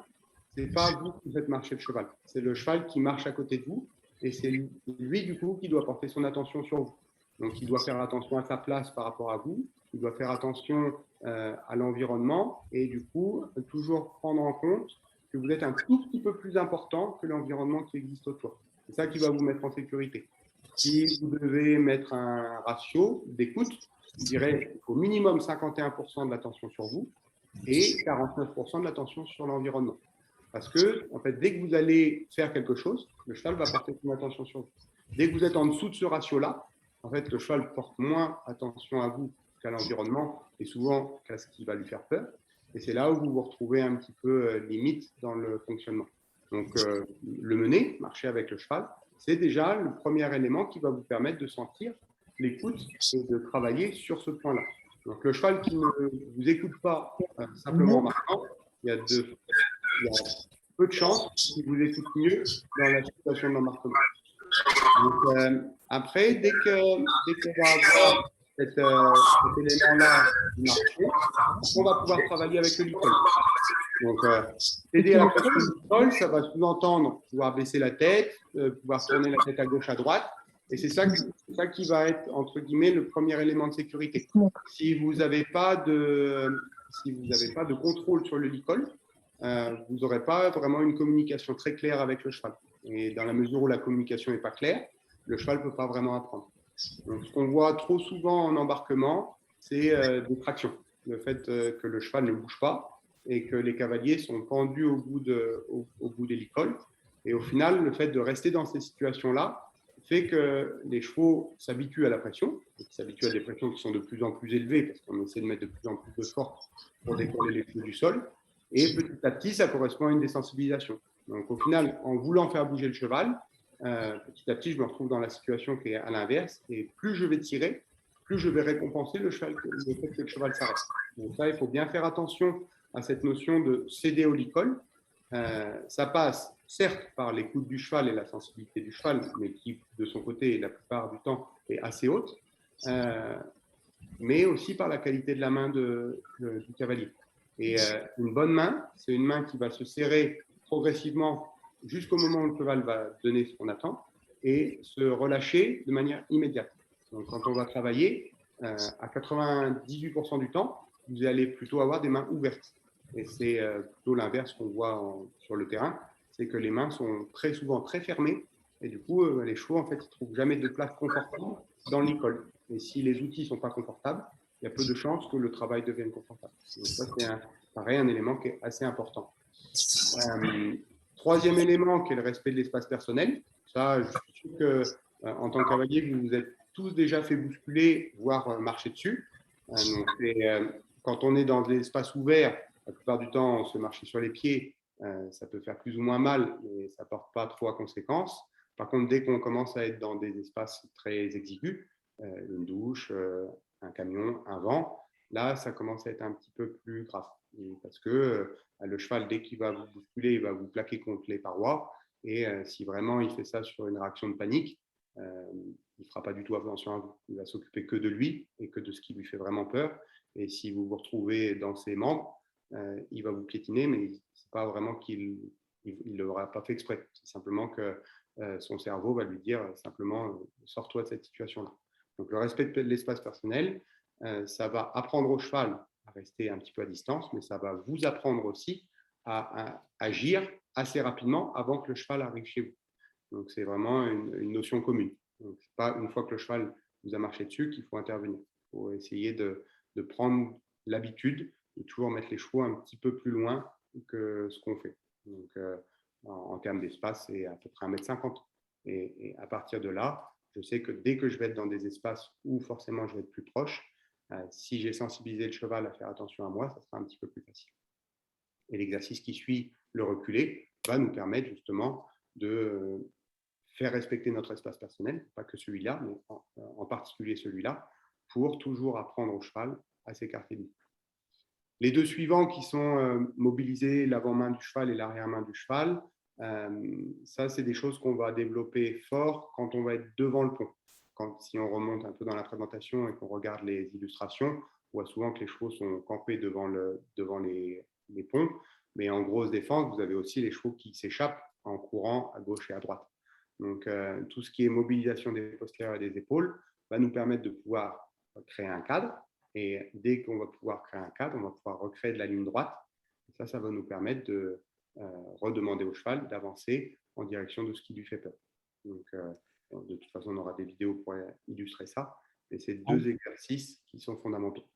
ce n'est pas vous qui faites marcher le cheval. C'est le cheval qui marche à côté de vous et c'est lui, du coup, qui doit porter son attention sur vous. Donc, il doit faire attention à sa place par rapport à vous. Il doit faire attention à l'environnement et du coup, toujours prendre en compte que vous êtes un tout petit peu plus important que l'environnement qui existe autour. C'est ça qui va vous mettre en sécurité. Si vous devez mettre un ratio d'écoute, je dirais au minimum 51% de l'attention sur vous et 49% de l'attention sur l'environnement. Parce que, en fait, dès que vous allez faire quelque chose, le cheval va porter son attention sur vous. Dès que vous êtes en dessous de ce ratio-là, en fait, le cheval porte moins attention à vous qu'à l'environnement et souvent qu'à ce qui va lui faire peur. Et c'est là où vous vous retrouvez un petit peu limite dans le fonctionnement. Donc, le mener, marcher avec le cheval, c'est déjà le premier élément qui va vous permettre de sentir l'écoute et de travailler sur ce point-là. Donc, le cheval qui ne vous écoute pas simplement en marchant, il y a peu de chances qu'il vous écoute mieux dans la situation d'embarquement. Donc, après, dès qu'on va avoir cet élément-là du marché, on va pouvoir travailler avec le licol. Donc, aider à la pression du licol, ça va sous-entendre pouvoir baisser la tête, pouvoir tourner la tête à gauche, à droite. Et c'est ça qui va être, entre guillemets, le premier élément de sécurité. Si vous n'avez pas de contrôle sur le licol, vous n'aurez pas vraiment une communication très claire avec le cheval. Et dans la mesure où la communication n'est pas claire, le cheval ne peut pas vraiment apprendre. Donc, ce qu'on voit trop souvent en embarquement, c'est des tractions. Le fait que le cheval ne bouge pas et que les cavaliers sont pendus au bout des licoles. Et au final, le fait de rester dans ces situations-là fait que les chevaux s'habituent à la pression, s'habituent à des pressions qui sont de plus en plus élevées parce qu'on essaie de mettre de plus en plus de force pour décoller les chevaux du sol. Et petit à petit, ça correspond à une désensibilisation. Donc, au final, en voulant faire bouger le cheval, petit à petit, je me retrouve dans la situation qui est à l'inverse. Et plus je vais tirer, plus je vais récompenser le fait que le cheval s'arrête. Donc, ça, il faut bien faire attention à cette notion de céder au licol. Ça passe certes par l'écoute du cheval et la sensibilité du cheval, mais qui, de son côté, la plupart du temps, est assez haute, mais aussi par la qualité de la main du cavalier. Et une bonne main, c'est une main qui va se serrer progressivement jusqu'au moment où le cheval va donner ce qu'on attend et se relâcher de manière immédiate. Donc, quand on va travailler, à 98% du temps, vous allez plutôt avoir des mains ouvertes. Et c'est plutôt l'inverse qu'on voit sur le terrain, c'est que les mains sont très souvent très fermées et du coup, les chevaux, en fait, ils ne trouvent jamais de place confortable dans l'école. Et si les outils ne sont pas confortables, il y a peu de chances que le travail devienne confortable. Donc ça, c'est pareil, un élément qui est assez important. Troisième élément, qui est le respect de l'espace personnel. Ça, je suis sûr qu'en tant que cavalier, vous vous êtes tous déjà fait bousculer, voire marcher dessus. Donc, quand on est dans des espaces ouverts, la plupart du temps, on se marche sur les pieds. Ça peut faire plus ou moins mal, mais ça ne porte pas trop à conséquence. Par contre, dès qu'on commence à être dans des espaces très exigus, une douche, un camion, un vent, là, ça commence à être un petit peu plus grave. Parce que le cheval, dès qu'il va vous bousculer, il va vous plaquer contre les parois. Et si vraiment il fait ça sur une réaction de panique, il ne fera pas du tout attention à vous. Il va s'occuper que de lui et que de ce qui lui fait vraiment peur. Et si vous vous retrouvez dans ses membres, il va vous piétiner, mais ce n'est pas vraiment qu'il ne l'aura pas fait exprès. C'est simplement que son cerveau va lui dire simplement sors-toi de cette situation-là. Donc le respect de l'espace personnel, ça va apprendre au cheval à rester un petit peu à distance, mais ça va vous apprendre aussi à agir assez rapidement avant que le cheval arrive chez vous. Donc c'est vraiment une notion commune. Donc c'est pas une fois que le cheval vous a marché dessus qu'il faut intervenir. Il faut essayer de prendre l'habitude de toujours mettre les chevaux un petit peu plus loin que ce qu'on fait. Donc en termes d'espace, c'est à peu près 1,50 m. Et à partir de là, je sais que dès que je vais être dans des espaces où forcément je vais être plus proche, Si j'ai sensibilisé le cheval à faire attention à moi, ça sera un petit peu plus facile. Et l'exercice qui suit, le reculer, va nous permettre justement de faire respecter notre espace personnel, pas que celui-là, mais en particulier celui-là, pour toujours apprendre au cheval à s'écarter de nous. Les deux suivants qui sont mobiliser l'avant-main du cheval et l'arrière-main du cheval, ça, c'est des choses qu'on va développer fort quand on va être devant le pont. Si on remonte un peu dans la présentation et qu'on regarde les illustrations, on voit souvent que les chevaux sont campés devant les ponts, mais en grosse défense, vous avez aussi les chevaux qui s'échappent en courant à gauche et à droite. Donc, tout ce qui est mobilisation des postérieurs et des épaules va nous permettre de pouvoir créer un cadre. Et dès qu'on va pouvoir créer un cadre, on va pouvoir recréer de la ligne droite. Et ça va nous permettre de redemander au cheval d'avancer en direction de ce qui lui fait peur. Donc, de toute façon, on aura des vidéos pour illustrer ça. Mais c'est deux exercices qui sont fondamentaux.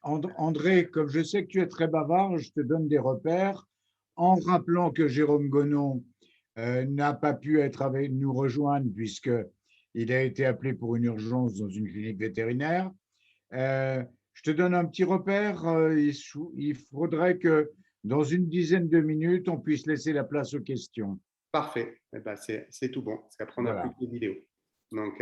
André, comme je sais que tu es très bavard, je te donne des repères en rappelant que Jérôme Gonon n'a pas pu être avec nous rejoindre puisqu'il a été appelé pour une urgence dans une clinique vétérinaire. Je te donne un petit repère. Il faudrait que dans une dizaine de minutes, on puisse laisser la place aux questions. Parfait. Eh ben, c'est tout bon, parce qu'après, on n'a Voilà. plus que les vidéos. Donc,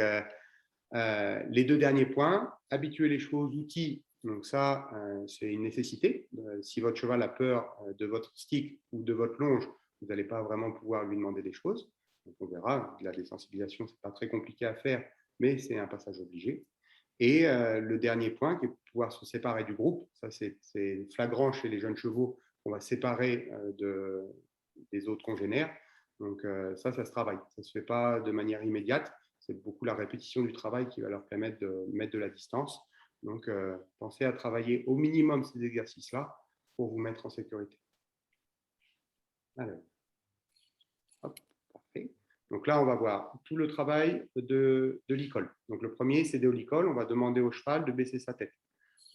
les deux derniers points, habituer les chevaux aux outils. Donc ça, c'est une nécessité. Si votre cheval a peur de votre stick ou de votre longe, vous n'allez pas vraiment pouvoir lui demander des choses. Donc on verra, la désensibilisation, ce n'est pas très compliqué à faire, mais c'est un passage obligé. Et le dernier point, qui est pouvoir se séparer du groupe. Ça, c'est flagrant chez les jeunes chevaux. On va séparer des autres congénères. Donc ça se travaille. Ça ne se fait pas de manière immédiate. C'est beaucoup la répétition du travail qui va leur permettre de mettre de la distance. Donc, pensez à travailler au minimum ces exercices-là pour vous mettre en sécurité. Alors, hop, parfait. Donc là, on va voir tout le travail de l'e-call. Donc le premier, c'est des l'e-call. On va demander au cheval de baisser sa tête.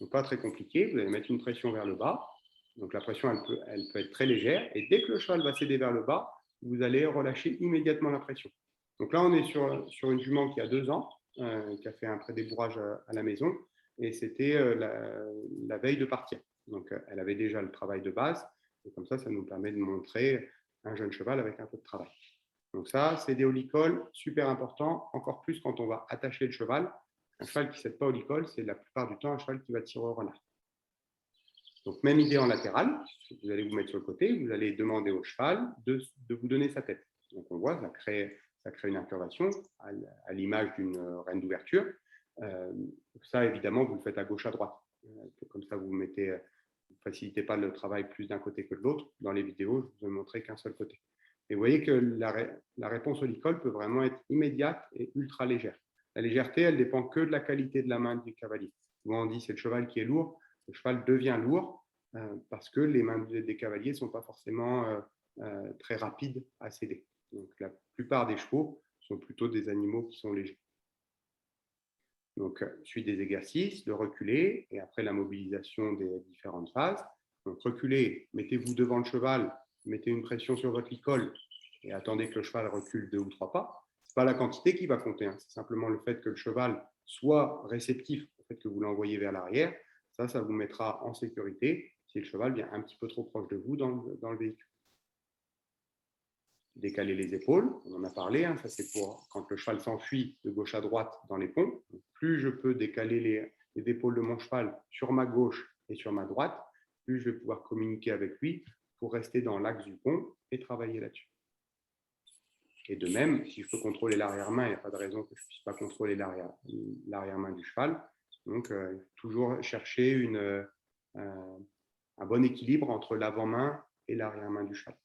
Donc pas très compliqué. Vous allez mettre une pression vers le bas. Donc la pression, elle peut être très légère. Et dès que le cheval va céder vers le bas, vous allez relâcher immédiatement la pression. Donc là, on est sur une jument qui a 2 ans, qui a fait un prédébourrage à la maison. Et c'était la veille de partir. Donc elle avait déjà le travail de base. Et comme ça nous permet de montrer un jeune cheval avec un peu de travail. Donc ça, c'est des holicoles, super important, encore plus quand on va attacher le cheval. Un cheval qui ne cède pas au licol, c'est la plupart du temps un cheval qui va tirer au renard. Donc même idée en latéral, vous allez vous mettre sur le côté, vous allez demander au cheval de vous donner sa tête. Donc on voit, ça crée une incurvation à l'image d'une reine d'ouverture. Ça, évidemment, vous le faites à gauche, à droite. Comme ça, vous ne facilitez pas le travail plus d'un côté que de l'autre. Dans les vidéos, je vous ai montré qu'un seul côté. Et vous voyez que la réponse au licol peut vraiment être immédiate et ultra légère. La légèreté, elle dépend que de la qualité de la main du cavalier. Souvent, on dit c'est le cheval qui est lourd. Le cheval devient lourd parce que les mains des cavaliers ne sont pas forcément très rapides à céder. Donc, la plupart des chevaux sont plutôt des animaux qui sont légers. Donc, suite des exercices, de reculer et après la mobilisation des différentes phases. Donc, reculer, mettez-vous devant le cheval, mettez une pression sur votre licol et attendez que le cheval recule 2 ou 3 pas. Ce n'est pas la quantité qui va compter, hein. C'est simplement le fait que le cheval soit réceptif au fait que vous l'envoyez vers l'arrière. Ça vous mettra en sécurité si le cheval vient un petit peu trop proche de vous dans le véhicule. Décaler les épaules, on en a parlé, hein, ça c'est pour quand le cheval s'enfuit de gauche à droite dans les ponts. Plus je peux décaler les épaules de mon cheval sur ma gauche et sur ma droite, plus je vais pouvoir communiquer avec lui pour rester dans l'axe du pont et travailler là-dessus. Et de même, si je peux contrôler l'arrière-main, il n'y a pas de raison que je ne puisse pas contrôler l'arrière-main du cheval. Donc, toujours chercher un bon équilibre entre l'avant-main et l'arrière-main du cheval.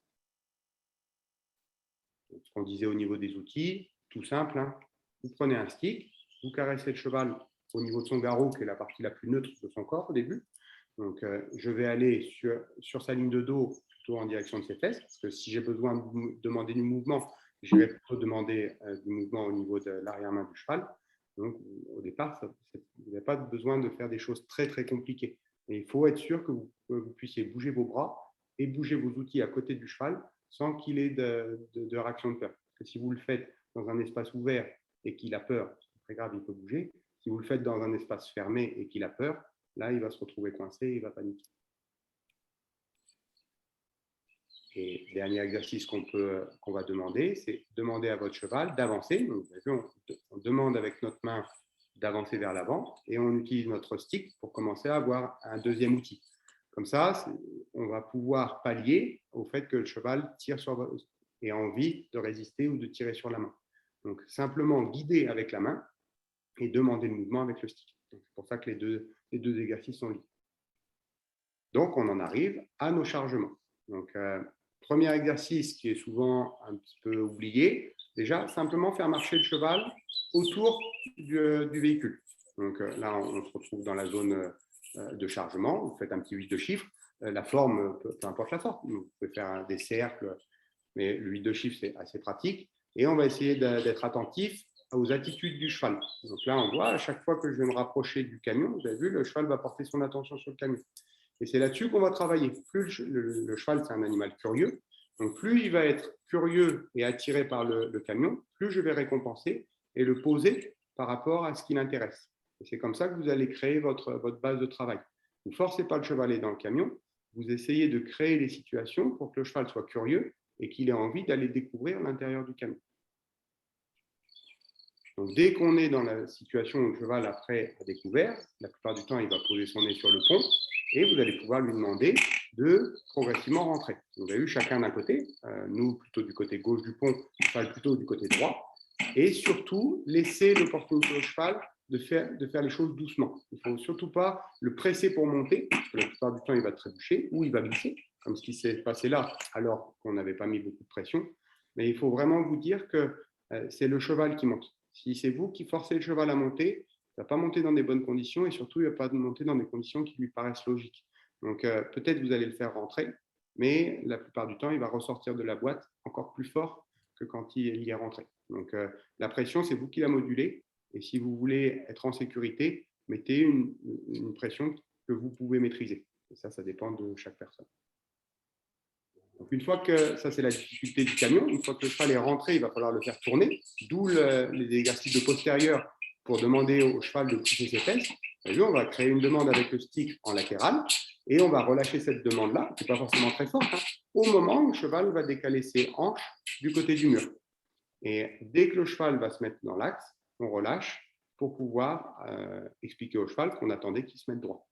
Ce qu'on disait au niveau des outils, tout simple, hein. Vous prenez un stick, vous caressez le cheval au niveau de son garrot, qui est la partie la plus neutre de son corps au début. Donc, je vais aller sur sa ligne de dos, plutôt en direction de ses fesses, parce que si j'ai besoin de demander du mouvement, je vais plutôt demander du mouvement au niveau de l'arrière-main du cheval. Donc, au départ, vous n'avez pas besoin de faire des choses très, très compliquées. Et il faut être sûr que vous puissiez bouger vos bras et bouger vos outils à côté du cheval sans qu'il ait de réaction de peur. Parce que si vous le faites dans un espace ouvert et qu'il a peur, c'est très grave, il peut bouger. Si vous le faites dans un espace fermé et qu'il a peur, là, il va se retrouver coincé, il va paniquer. Et dernier exercice qu'on va demander, c'est demander à votre cheval d'avancer. Donc, on demande avec notre main d'avancer vers l'avant et on utilise notre stick pour commencer à avoir un deuxième outil. Comme ça, on va pouvoir pallier au fait que le cheval tire ait envie de résister ou de tirer sur la main. Donc, simplement guider avec la main et demander le mouvement avec le stick. C'est pour ça que les deux exercices sont liés. Donc, on en arrive à nos chargements. Donc, premier exercice qui est souvent un petit peu oublié, déjà, simplement faire marcher le cheval autour du véhicule. Donc là, on se retrouve dans la zone de chargement. Vous faites un petit 8 de chiffres. La forme, peu importe la forme. Vous pouvez faire des cercles, mais le 8 de chiffres, c'est assez pratique. Et on va essayer d'être attentif aux attitudes du cheval. Donc là, on voit, à chaque fois que je vais me rapprocher du camion, vous avez vu, le cheval va porter son attention sur le camion. Et c'est là-dessus qu'on va travailler. Plus le cheval, c'est un animal curieux. Donc, plus il va être curieux et attiré par le camion, plus je vais récompenser et le poser par rapport à ce qui l'intéresse. Et c'est comme ça que vous allez créer votre base de travail. Vous ne forcez pas le cheval à aller dans le camion, vous essayez de créer des situations pour que le cheval soit curieux et qu'il ait envie d'aller découvrir l'intérieur du camion. Donc, dès qu'on est dans la situation où le cheval après a découvert, la plupart du temps, il va poser son nez sur le pont et vous allez pouvoir lui demander de progressivement rentrer. Vous avez vu chacun d'un côté, nous plutôt du côté gauche du pont, le cheval plutôt du côté droit, et surtout laisser l'opportunité au cheval de faire les choses doucement. Il ne faut surtout pas le presser pour monter, parce que la plupart du temps, il va trébucher ou il va glisser, comme ce qui s'est passé là, alors qu'on n'avait pas mis beaucoup de pression. Mais il faut vraiment vous dire que c'est le cheval qui monte. Si c'est vous qui forcez le cheval à monter, il ne va pas monter dans des bonnes conditions et surtout, il ne va pas monter dans des conditions qui lui paraissent logiques. Donc, peut-être vous allez le faire rentrer, mais la plupart du temps, il va ressortir de la boîte encore plus fort que quand il y est rentré. Donc, la pression, c'est vous qui la modulez. Et si vous voulez être en sécurité, mettez une pression que vous pouvez maîtriser. Et ça dépend de chaque personne. Donc, une fois que ça, c'est la difficulté du camion, une fois que le cheval est rentré, il va falloir le faire tourner, d'où les exercices de postérieur pour demander au cheval de pousser ses fesses. Et lui, on va créer une demande avec le stick en latéral et on va relâcher cette demande-là, qui n'est pas forcément très forte, au moment où le cheval va décaler ses hanches du côté du mur. Et dès que le cheval va se mettre dans l'axe, on relâche pour pouvoir expliquer au cheval qu'on attendait qu'il se mette droit.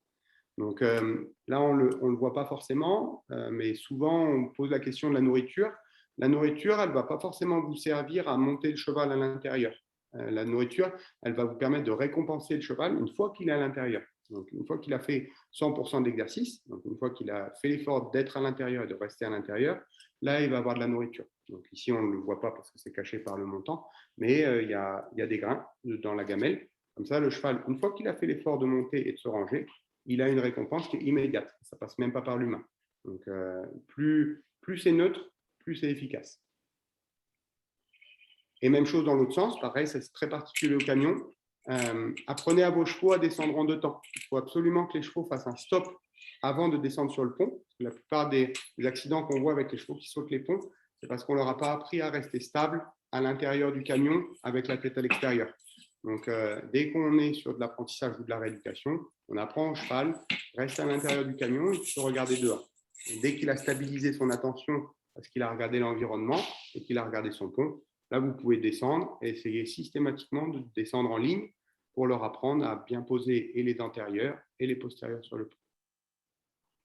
Donc là, on ne le voit pas forcément, mais souvent, on pose la question de la nourriture. La nourriture, elle ne va pas forcément vous servir à monter le cheval à l'intérieur. La nourriture, elle va vous permettre de récompenser le cheval une fois qu'il est à l'intérieur. Donc, une fois qu'il a fait 100% d'exercice, donc une fois qu'il a fait l'effort d'être à l'intérieur et de rester à l'intérieur, là, il va avoir de la nourriture. Donc ici, on ne le voit pas parce que c'est caché par le montant, mais il y a des grains dans la gamelle. Comme ça, le cheval, une fois qu'il a fait l'effort de monter et de se ranger, il a une récompense qui est immédiate. Ça ne passe même pas par l'humain. Donc, plus c'est neutre, plus c'est efficace. Et même chose dans l'autre sens, pareil, c'est très particulier au camion. Apprenez à vos chevaux à descendre en deux temps. Il faut absolument que les chevaux fassent un stop avant de descendre sur le pont. La plupart des accidents qu'on voit avec les chevaux qui sautent les ponts, c'est parce qu'on ne leur a pas appris à rester stable à l'intérieur du camion avec la tête à l'extérieur. Donc, dès qu'on est sur de l'apprentissage ou de la rééducation, on apprend au cheval, reste à l'intérieur du camion et se regarder dehors. Et dès qu'il a stabilisé son attention parce qu'il a regardé l'environnement et qu'il a regardé son pont, là, vous pouvez descendre et essayer systématiquement de descendre en ligne pour leur apprendre à bien poser et les antérieurs et les postérieurs sur le pont.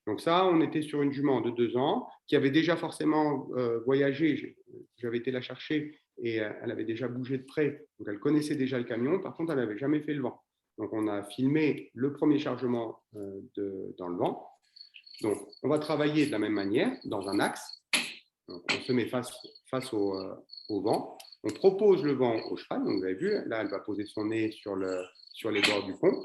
Donc ça, on était sur une jument de 2 ans qui avait déjà forcément voyagé. J'avais été la chercher et elle avait déjà bougé de près. Donc, elle connaissait déjà le camion. Par contre, elle n'avait jamais fait le vent. Donc, on a filmé le premier chargement dans le vent. Donc, on va travailler de la même manière, dans un axe. Donc, on se met face au vent. On propose le vent au cheval. Donc, vous avez vu, là, elle va poser son nez sur les bords du pont.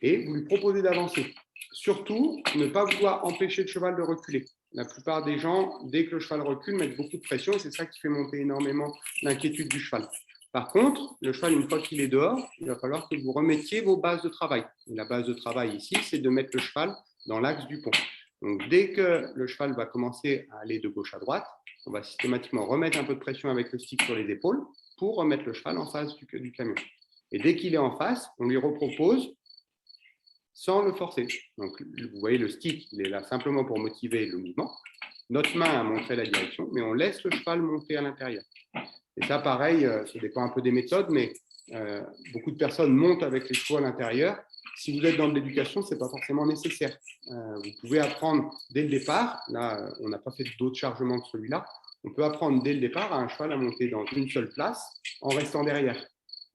Et vous lui proposez d'avancer. Surtout, ne pas vouloir empêcher le cheval de reculer. La plupart des gens, dès que le cheval recule, mettent beaucoup de pression et c'est ça qui fait monter énormément l'inquiétude du cheval. Par contre, le cheval, une fois qu'il est dehors, il va falloir que vous remettiez vos bases de travail. Et la base de travail ici, c'est de mettre le cheval dans l'axe du pont. Donc, dès que le cheval va commencer à aller de gauche à droite, on va systématiquement remettre un peu de pression avec le stick sur les épaules pour remettre le cheval en face du camion. Et dès qu'il est en face, on lui repropose sans le forcer. Donc, vous voyez, le stick, il est là simplement pour motiver le mouvement. Notre main a montré la direction, mais on laisse le cheval monter à l'intérieur. Et ça, pareil, ça dépend un peu des méthodes, mais beaucoup de personnes montent avec les chevaux à l'intérieur. Si vous êtes dans de l'éducation, ce n'est pas forcément nécessaire. Vous pouvez apprendre dès le départ. Là, on n'a pas fait d'autres chargements que celui-là. On peut apprendre dès le départ à un cheval à monter dans une seule place en restant derrière.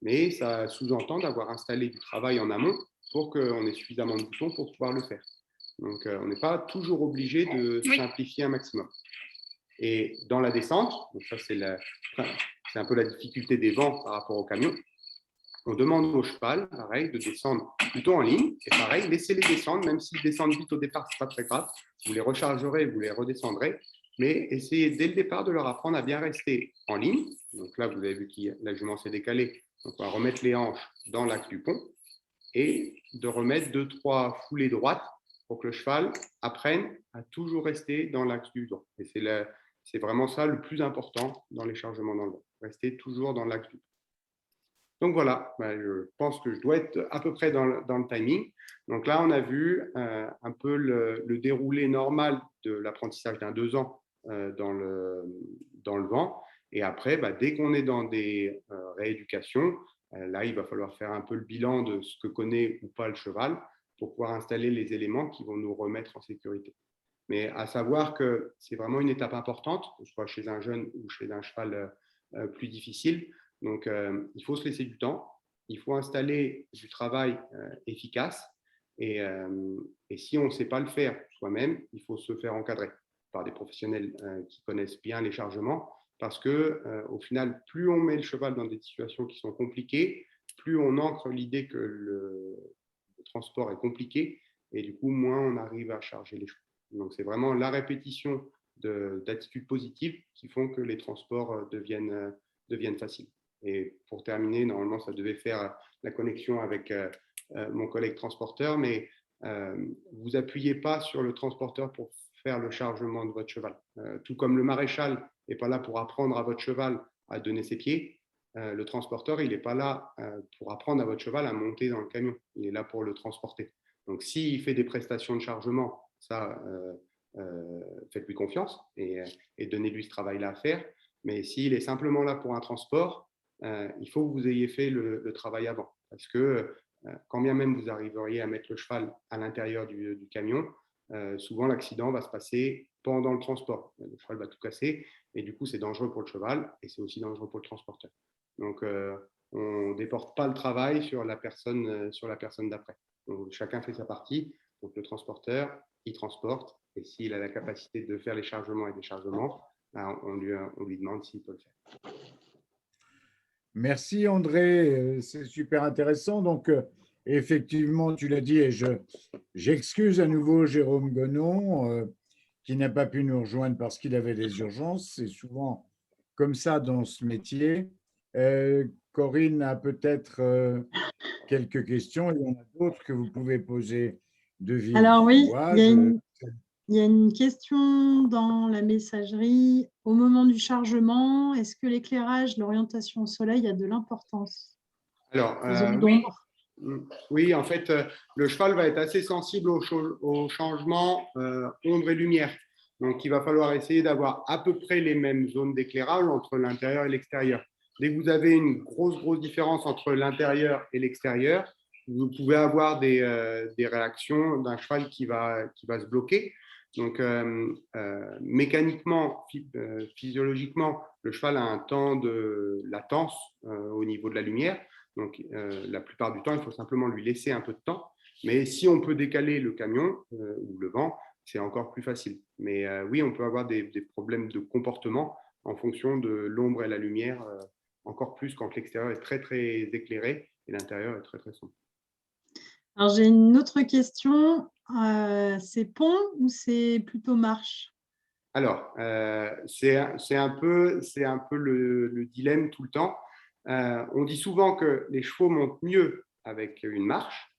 Mais ça sous-entend d'avoir installé du travail en amont pour qu'on ait suffisamment de boutons pour pouvoir le faire. Donc, on n'est pas toujours obligé de simplifier un maximum. Et dans la descente, donc ça c'est un peu la difficulté des vents par rapport au camion, on demande au cheval, pareil, de descendre plutôt en ligne. Et pareil, laissez-les descendre, même s'ils descendent vite au départ, ce n'est pas très grave. Vous les rechargerez, vous les redescendrez. Mais essayez dès le départ de leur apprendre à bien rester en ligne. Donc là, vous avez vu que la jument s'est décalée. Donc on va remettre les hanches dans l'axe du pont et de remettre 2-3 foulées droites pour que le cheval apprenne à toujours rester dans l'axe du dos. Et c'est vraiment ça le plus important dans les chargements dans le vent. Rester toujours dans l'axe du dos. Donc voilà, je pense que je dois être à peu près dans le timing. Donc là, on a vu un peu le déroulé normal de l'apprentissage d'un 2 ans dans le vent. Et après, dès qu'on est dans des rééducations, là, il va falloir faire un peu le bilan de ce que connaît ou pas le cheval pour pouvoir installer les éléments qui vont nous remettre en sécurité. Mais à savoir que c'est vraiment une étape importante, que ce soit chez un jeune ou chez un cheval plus difficile. Donc, il faut se laisser du temps, il faut installer du travail efficace et si on ne sait pas le faire soi-même, il faut se faire encadrer par des professionnels qui connaissent bien les chargements parce que au final, plus on met le cheval dans des situations qui sont compliquées, plus on ancre l'idée que le transport est compliqué et du coup, moins on arrive à charger les chevaux. Donc, c'est vraiment la répétition d'attitudes positives qui font que les transports deviennent faciles. Et pour terminer, normalement, ça devait faire la connexion avec mon collègue transporteur, mais vous appuyez pas sur le transporteur pour faire le chargement de votre cheval. Tout comme le maréchal n'est pas là pour apprendre à votre cheval à donner ses pieds, le transporteur, il n'est pas là pour apprendre à votre cheval à monter dans le camion. Il est là pour le transporter. Donc, s'il fait des prestations de chargement, ça, faites-lui confiance et donnez-lui ce travail-là à faire. Mais s'il est simplement là pour un transport, il faut que vous ayez fait le travail avant. Parce que quand bien même vous arriveriez à mettre le cheval à l'intérieur du camion, souvent l'accident va se passer pendant le transport. Le cheval va tout casser et du coup c'est dangereux pour le cheval et c'est aussi dangereux pour le transporteur. Donc on ne déporte pas le travail sur la personne d'après. Donc, chacun fait sa partie. Donc le transporteur, il transporte et s'il a la capacité de faire les chargements et déchargements, on lui demande s'il peut le faire. Merci André, c'est super intéressant. Donc, effectivement, tu l'as dit, et j'excuse à nouveau Jérôme Gonon, qui n'a pas pu nous rejoindre parce qu'il avait des urgences. C'est souvent comme ça dans ce métier. Corinne a peut-être quelques questions. Il y en a d'autres que vous pouvez poser de vive Alors oui, voix. il y a une question dans la messagerie. Au moment du chargement, est-ce que l'éclairage, l'orientation au soleil a de l'importance? Alors, oui, en fait, le cheval va être assez sensible au changement ombre et lumière. Donc, il va falloir essayer d'avoir à peu près les mêmes zones d'éclairage entre l'intérieur et l'extérieur. Dès que vous avez une grosse différence entre l'intérieur et l'extérieur, vous pouvez avoir des réactions d'un cheval qui va se bloquer. Donc, mécaniquement, physiologiquement, le cheval a un temps de latence au niveau de la lumière. Donc, la plupart du temps, il faut simplement lui laisser un peu de temps. Mais si on peut décaler le camion ou le vent, c'est encore plus facile. Mais oui, on peut avoir des problèmes de comportement en fonction de l'ombre et la lumière, encore plus quand l'extérieur est très éclairé et l'intérieur est très sombre. Alors, j'ai une autre question. C'est pont ou c'est plutôt marche? Alors, c'est un peu le dilemme tout le temps. On dit souvent que les chevaux montent mieux avec une marche,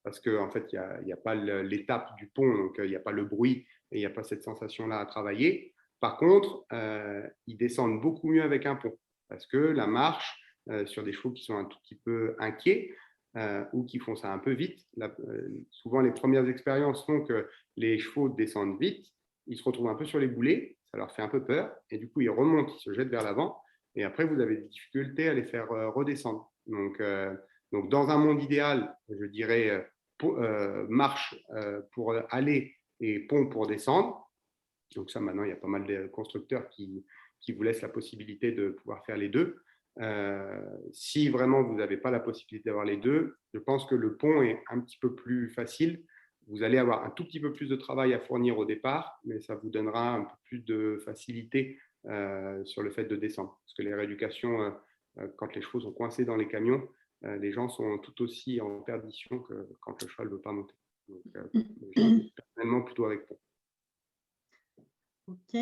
parce qu'en fait, il n'y a pas l'étape du pont, donc il n'y a pas le bruit et il n'y a pas cette sensation-là à travailler. Par contre, ils descendent beaucoup mieux avec un pont, parce que la marche, sur des chevaux qui sont un tout petit peu inquiets ou qui font ça un peu vite. Souvent, les premières expériences font que les chevaux descendent vite, ils se retrouvent un peu sur les boulets, ça leur fait un peu peur, et du coup, ils remontent, ils se jettent vers l'avant, et après, vous avez des difficultés à les faire redescendre. Donc, dans un monde idéal, je dirais marche pour aller et pont pour descendre. Donc ça, maintenant, il y a pas mal de constructeurs qui vous laissent la possibilité de pouvoir faire les deux. Si vraiment vous n'avez pas la possibilité d'avoir les deux, je pense que le pont est un petit peu plus facile. Vous allez avoir un tout petit peu plus de travail à fournir au départ, mais ça vous donnera un peu plus de facilité sur le fait de descendre. Parce que les rééducations, quand les chevaux sont coincés dans les camions, les gens sont tout aussi en perdition que quand le cheval ne veut pas monter. Donc, personnellement, plutôt avec pont. Ok,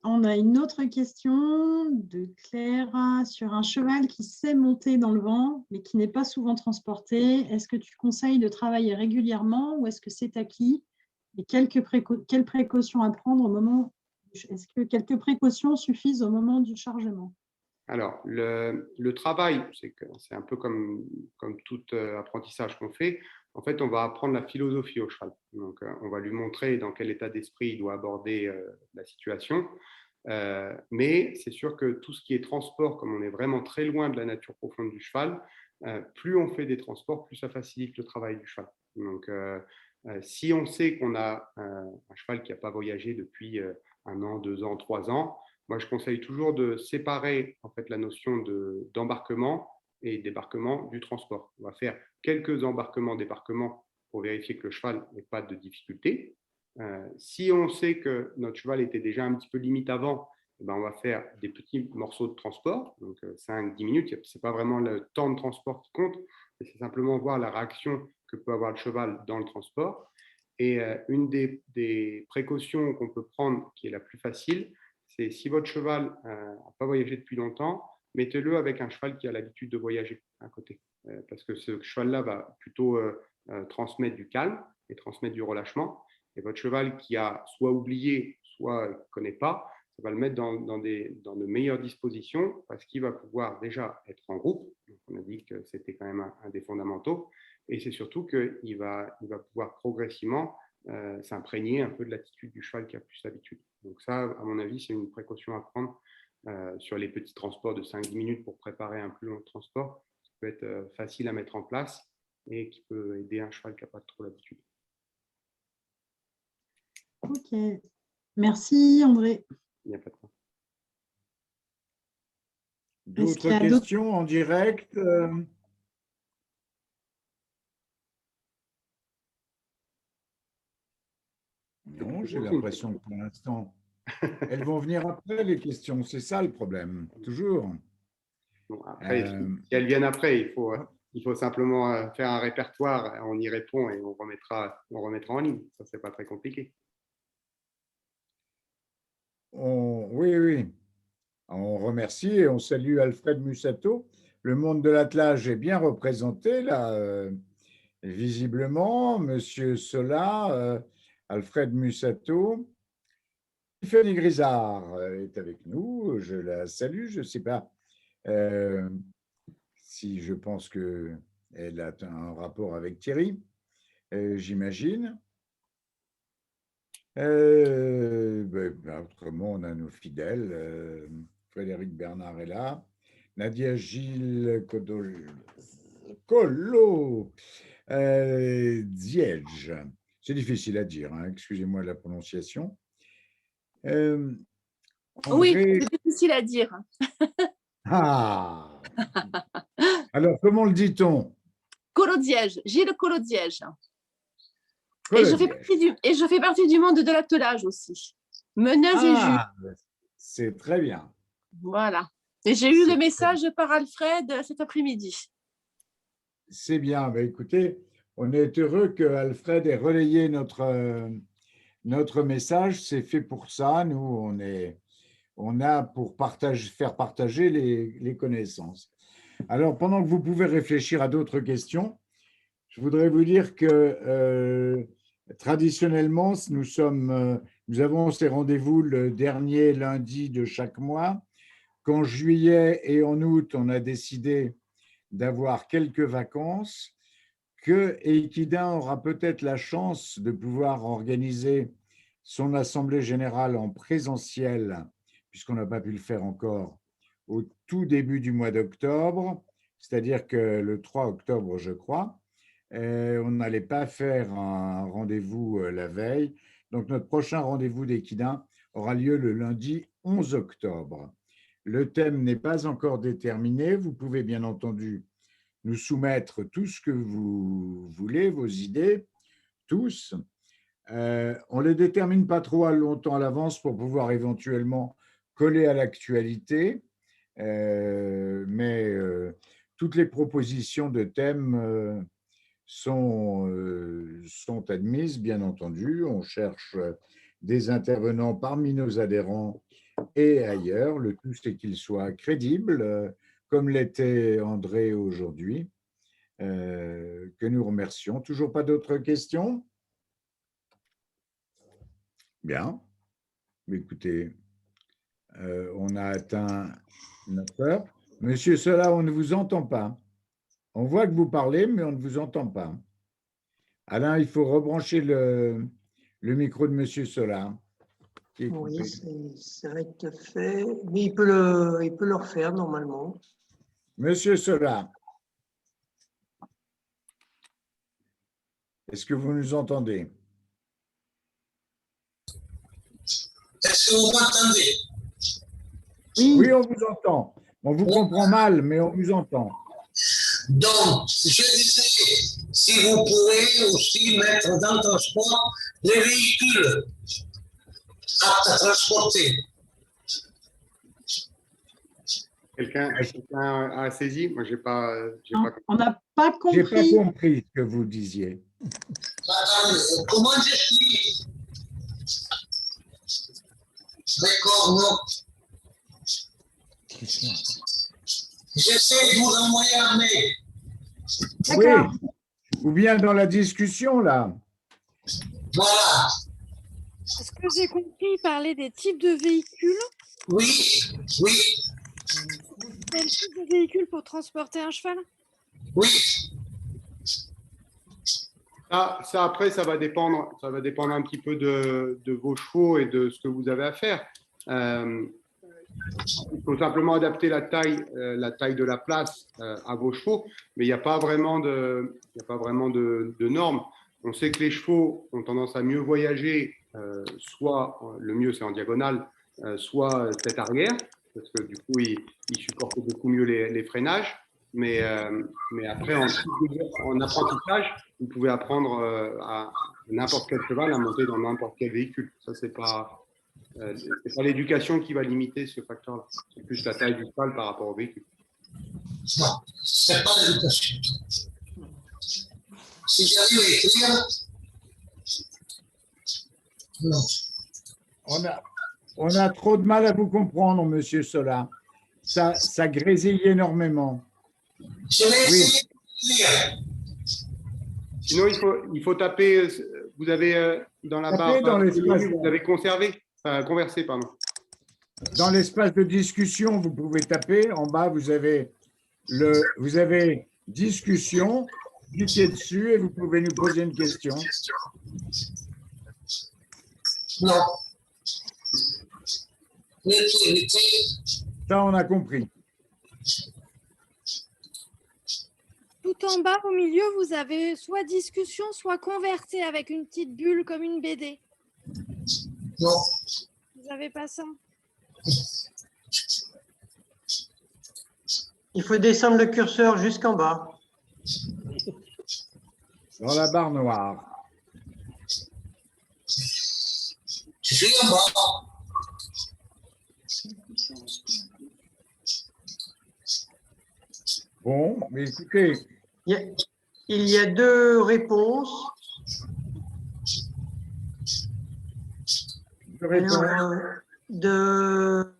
on a une autre question de Claire sur un cheval qui sait monter dans le vent, mais qui n'est pas souvent transporté. Est-ce que tu conseilles de travailler régulièrement ou est-ce que c'est acquis? Et quelles précautions à prendre au moment? Est-ce que quelques précautions suffisent au moment du chargement? Alors, le travail, c'est un peu comme tout apprentissage qu'on fait. En fait, on va apprendre la philosophie au cheval. Donc, on va lui montrer dans quel état d'esprit il doit aborder la situation. Mais c'est sûr que tout ce qui est transport, comme on est vraiment très loin de la nature profonde du cheval, plus on fait des transports, plus ça facilite le travail du cheval. Donc, si on sait qu'on a un cheval qui n'a pas voyagé depuis 1 an, 2 ans, 3 ans, moi, je conseille toujours de séparer en fait la notion d'embarquement et débarquement du transport. On va faire quelques embarquements, débarquements pour vérifier que le cheval n'ait pas de difficulté. Si on sait que notre cheval était déjà un petit peu limite avant, ben on va faire des petits morceaux de transport, donc 5-10 minutes. Ce n'est pas vraiment le temps de transport qui compte, mais c'est simplement voir la réaction que peut avoir le cheval dans le transport. Et une des précautions qu'on peut prendre, qui est la plus facile, c'est si votre cheval n'a pas voyagé depuis longtemps, mettez-le avec un cheval qui a l'habitude de voyager à côté. Parce que ce cheval-là va plutôt transmettre du calme et transmettre du relâchement. Et votre cheval qui a soit oublié, soit ne connaît pas, ça va le mettre dans de meilleures dispositions parce qu'il va pouvoir déjà être en groupe. Donc on a dit que c'était quand même un des fondamentaux. Et c'est surtout qu'il va pouvoir progressivement s'imprégner un peu de l'attitude du cheval qui a plus l'habitude. Donc ça, à mon avis, c'est une précaution à prendre sur les petits transports de 5-10 minutes pour préparer un plus long transport, qui peut être facile à mettre en place et qui peut aider un cheval qui n'a pas trop l'habitude. Ok, merci André. Il n'y a pas de quoi. D'autres questions en direct? Non, j'ai l'impression que pour l'instant, elles vont venir après les questions. C'est ça le problème, toujours. Bon, après, si elles viennent après, il faut simplement faire un répertoire, on y répond et on remettra en ligne. Ça, c'est pas très compliqué. Oui, oui. On remercie et on salue Alfred Mussato. Le monde de l'attelage est bien représenté là, visiblement. Monsieur Sola, Alfred Mussato. Tiffany Grisard est avec nous. Je la salue. Je ne sais pas si je pense qu'elle a un rapport avec Thierry, j'imagine. Autrement, on a nos fidèles. Frédéric Bernard est là. Nadia Gilles Collot, Diège. C'est difficile à dire, hein, excusez-moi la prononciation. Oui, c'est difficile à dire. Ah. Alors, comment le dit-on? Collot-Diège, Gilles Collot-Diège. Et je fais partie du monde de l'attelage aussi. Meneuse et juge. C'est très bien. Voilà. Et j'ai eu le message par Alfred cet après-midi. C'est bien. Ben, écoutez, on est heureux que Alfred ait relayé notre message. C'est fait pour ça. Nous, on a pour faire partager les connaissances. Alors, pendant que vous pouvez réfléchir à d'autres questions, je voudrais vous dire que traditionnellement, nous avons ces rendez-vous le dernier lundi de chaque mois. qu'en juillet et en août, on a décidé d'avoir quelques vacances, que Eikidin aura peut-être la chance de pouvoir organiser son assemblée générale en présentiel, puisqu'on n'a pas pu le faire encore, au tout début du mois d'octobre, c'est-à-dire que le 3 octobre, je crois, on n'allait pas faire un rendez-vous la veille. Donc, notre prochain rendez-vous d'Eikidin aura lieu le lundi 11 octobre. Le thème n'est pas encore déterminé. Vous pouvez bien entendu nous soumettre tout ce que vous voulez, vos idées, tous. On ne les détermine pas trop longtemps à l'avance pour pouvoir éventuellement coller à l'actualité, mais toutes les propositions de thèmes sont admises, bien entendu. On cherche des intervenants parmi nos adhérents et ailleurs. Le tout, c'est qu'ils soient crédibles, comme l'était André aujourd'hui, que nous remercions. Toujours pas d'autres questions? Bien. Écoutez, on a atteint notre heure. Monsieur Sola, on ne vous entend pas. On voit que vous parlez, mais on ne vous entend pas. Alain, il faut rebrancher le micro de Monsieur Sola. Oui, ça va être fait. Mais il peut le refaire normalement. Monsieur Sola, est-ce que vous nous entendez? Est-ce que vous m'entendez? Oui, on vous entend. On vous comprend mal, mais on vous entend. Donc, je disais, si vous pouvez aussi mettre dans le transport les véhicules aptes à transporter. Quelqu'un a saisi? Moi, j'ai pas On n'a pas Je n'ai pas compris. compris ce que vous disiez. Comment j'explique? D'accord, non. J'essaie de vous envoyer un mail. D'accord. Oui, ou bien dans la discussion, là. Voilà. Est-ce que j'ai compris parler des types de véhicules? Oui, oui, Quel type de véhicule pour transporter un cheval? oui. Ça, après, ça va dépendre un petit peu de vos chevaux et de ce que vous avez à faire. Il faut simplement adapter la taille de la place à vos chevaux, mais il n'y a pas vraiment de normes. On sait que les chevaux ont tendance à mieux voyager, soit le mieux c'est en diagonale, soit tête arrière, parce que du coup ils supportent beaucoup mieux les freinages. Mais après, en apprentissage, vous pouvez apprendre à n'importe quel cheval à monter dans n'importe quel véhicule. Ça, c'est pas l'éducation qui va limiter ce facteur-là. C'est plus la taille du cheval par rapport au véhicule. Non, c'est pas l'éducation. Si j'arrive à écrire, non. On a trop de mal à vous comprendre, Monsieur Sola. Ça grésille énormément. Je vais essayer de lire. Sinon, il faut taper. Vous avez dans la barre, Tapez dans l'espace. vous avez conversé, pardon. Dans l'espace de discussion, vous pouvez taper. En bas, vous avez discussion. Cliquez dessus et vous pouvez nous poser une question. Non. L'été. Ça, on a compris. Tout en bas, au milieu, vous avez soit discussion, soit converté avec une petite bulle comme une BD. Non. Vous n'avez pas ça? Il faut descendre le curseur jusqu'en bas. Dans la barre noire. Je suis en bas. Bon, mais écoutez, Il y a deux réponses. Alors, de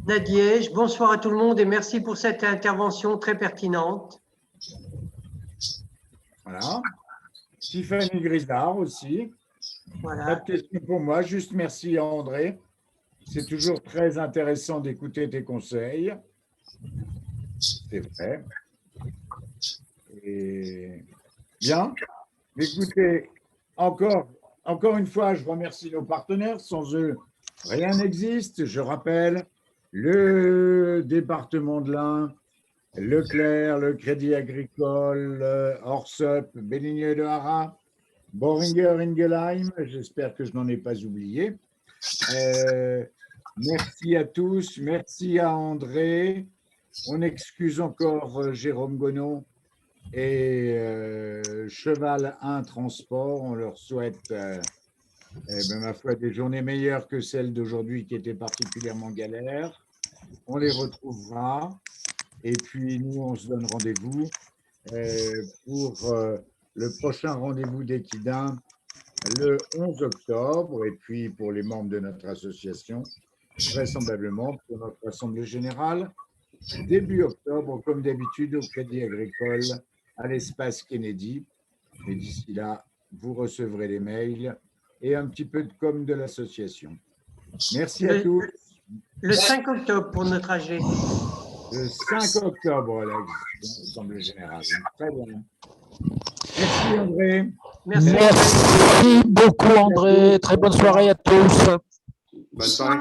Nadiège, bonsoir à tout le monde et merci pour cette intervention très pertinente. voilà. Tiffany Grisard aussi. Voilà. Pas de question pour moi, juste merci à André. c'est toujours très intéressant d'écouter tes conseils. C'est vrai. Et bien, écoutez, encore une fois, je remercie nos partenaires. Sans eux, rien n'existe. Je rappelle, le département de l'Ain, Leclerc, le Crédit Agricole, Orsop, Belligneux de Hara, Boehringer Ingelheim, j'espère que je n'en ai pas oublié. Merci à tous, merci à André. On excuse encore Jérôme Gonod et Cheval 1 Transport. On leur souhaite, ma foi, des journées meilleures que celles d'aujourd'hui qui étaient particulièrement galères. On les retrouvera. Et puis, nous, on se donne rendez-vous pour le prochain rendez-vous d'Equidin le 11 octobre. Et puis, pour les membres de notre association, vraisemblablement pour notre assemblée générale, début octobre, comme d'habitude, au Crédit Agricole, à l'espace Kennedy. Et d'ici là, vous recevrez les mails et un petit peu de com de l'association. Merci à tous. Le 5 octobre pour notre AG. Le 5 octobre, l'Assemblée générale. Très bien. Merci André. Merci beaucoup André. Très bonne soirée à tous. Bonne soirée.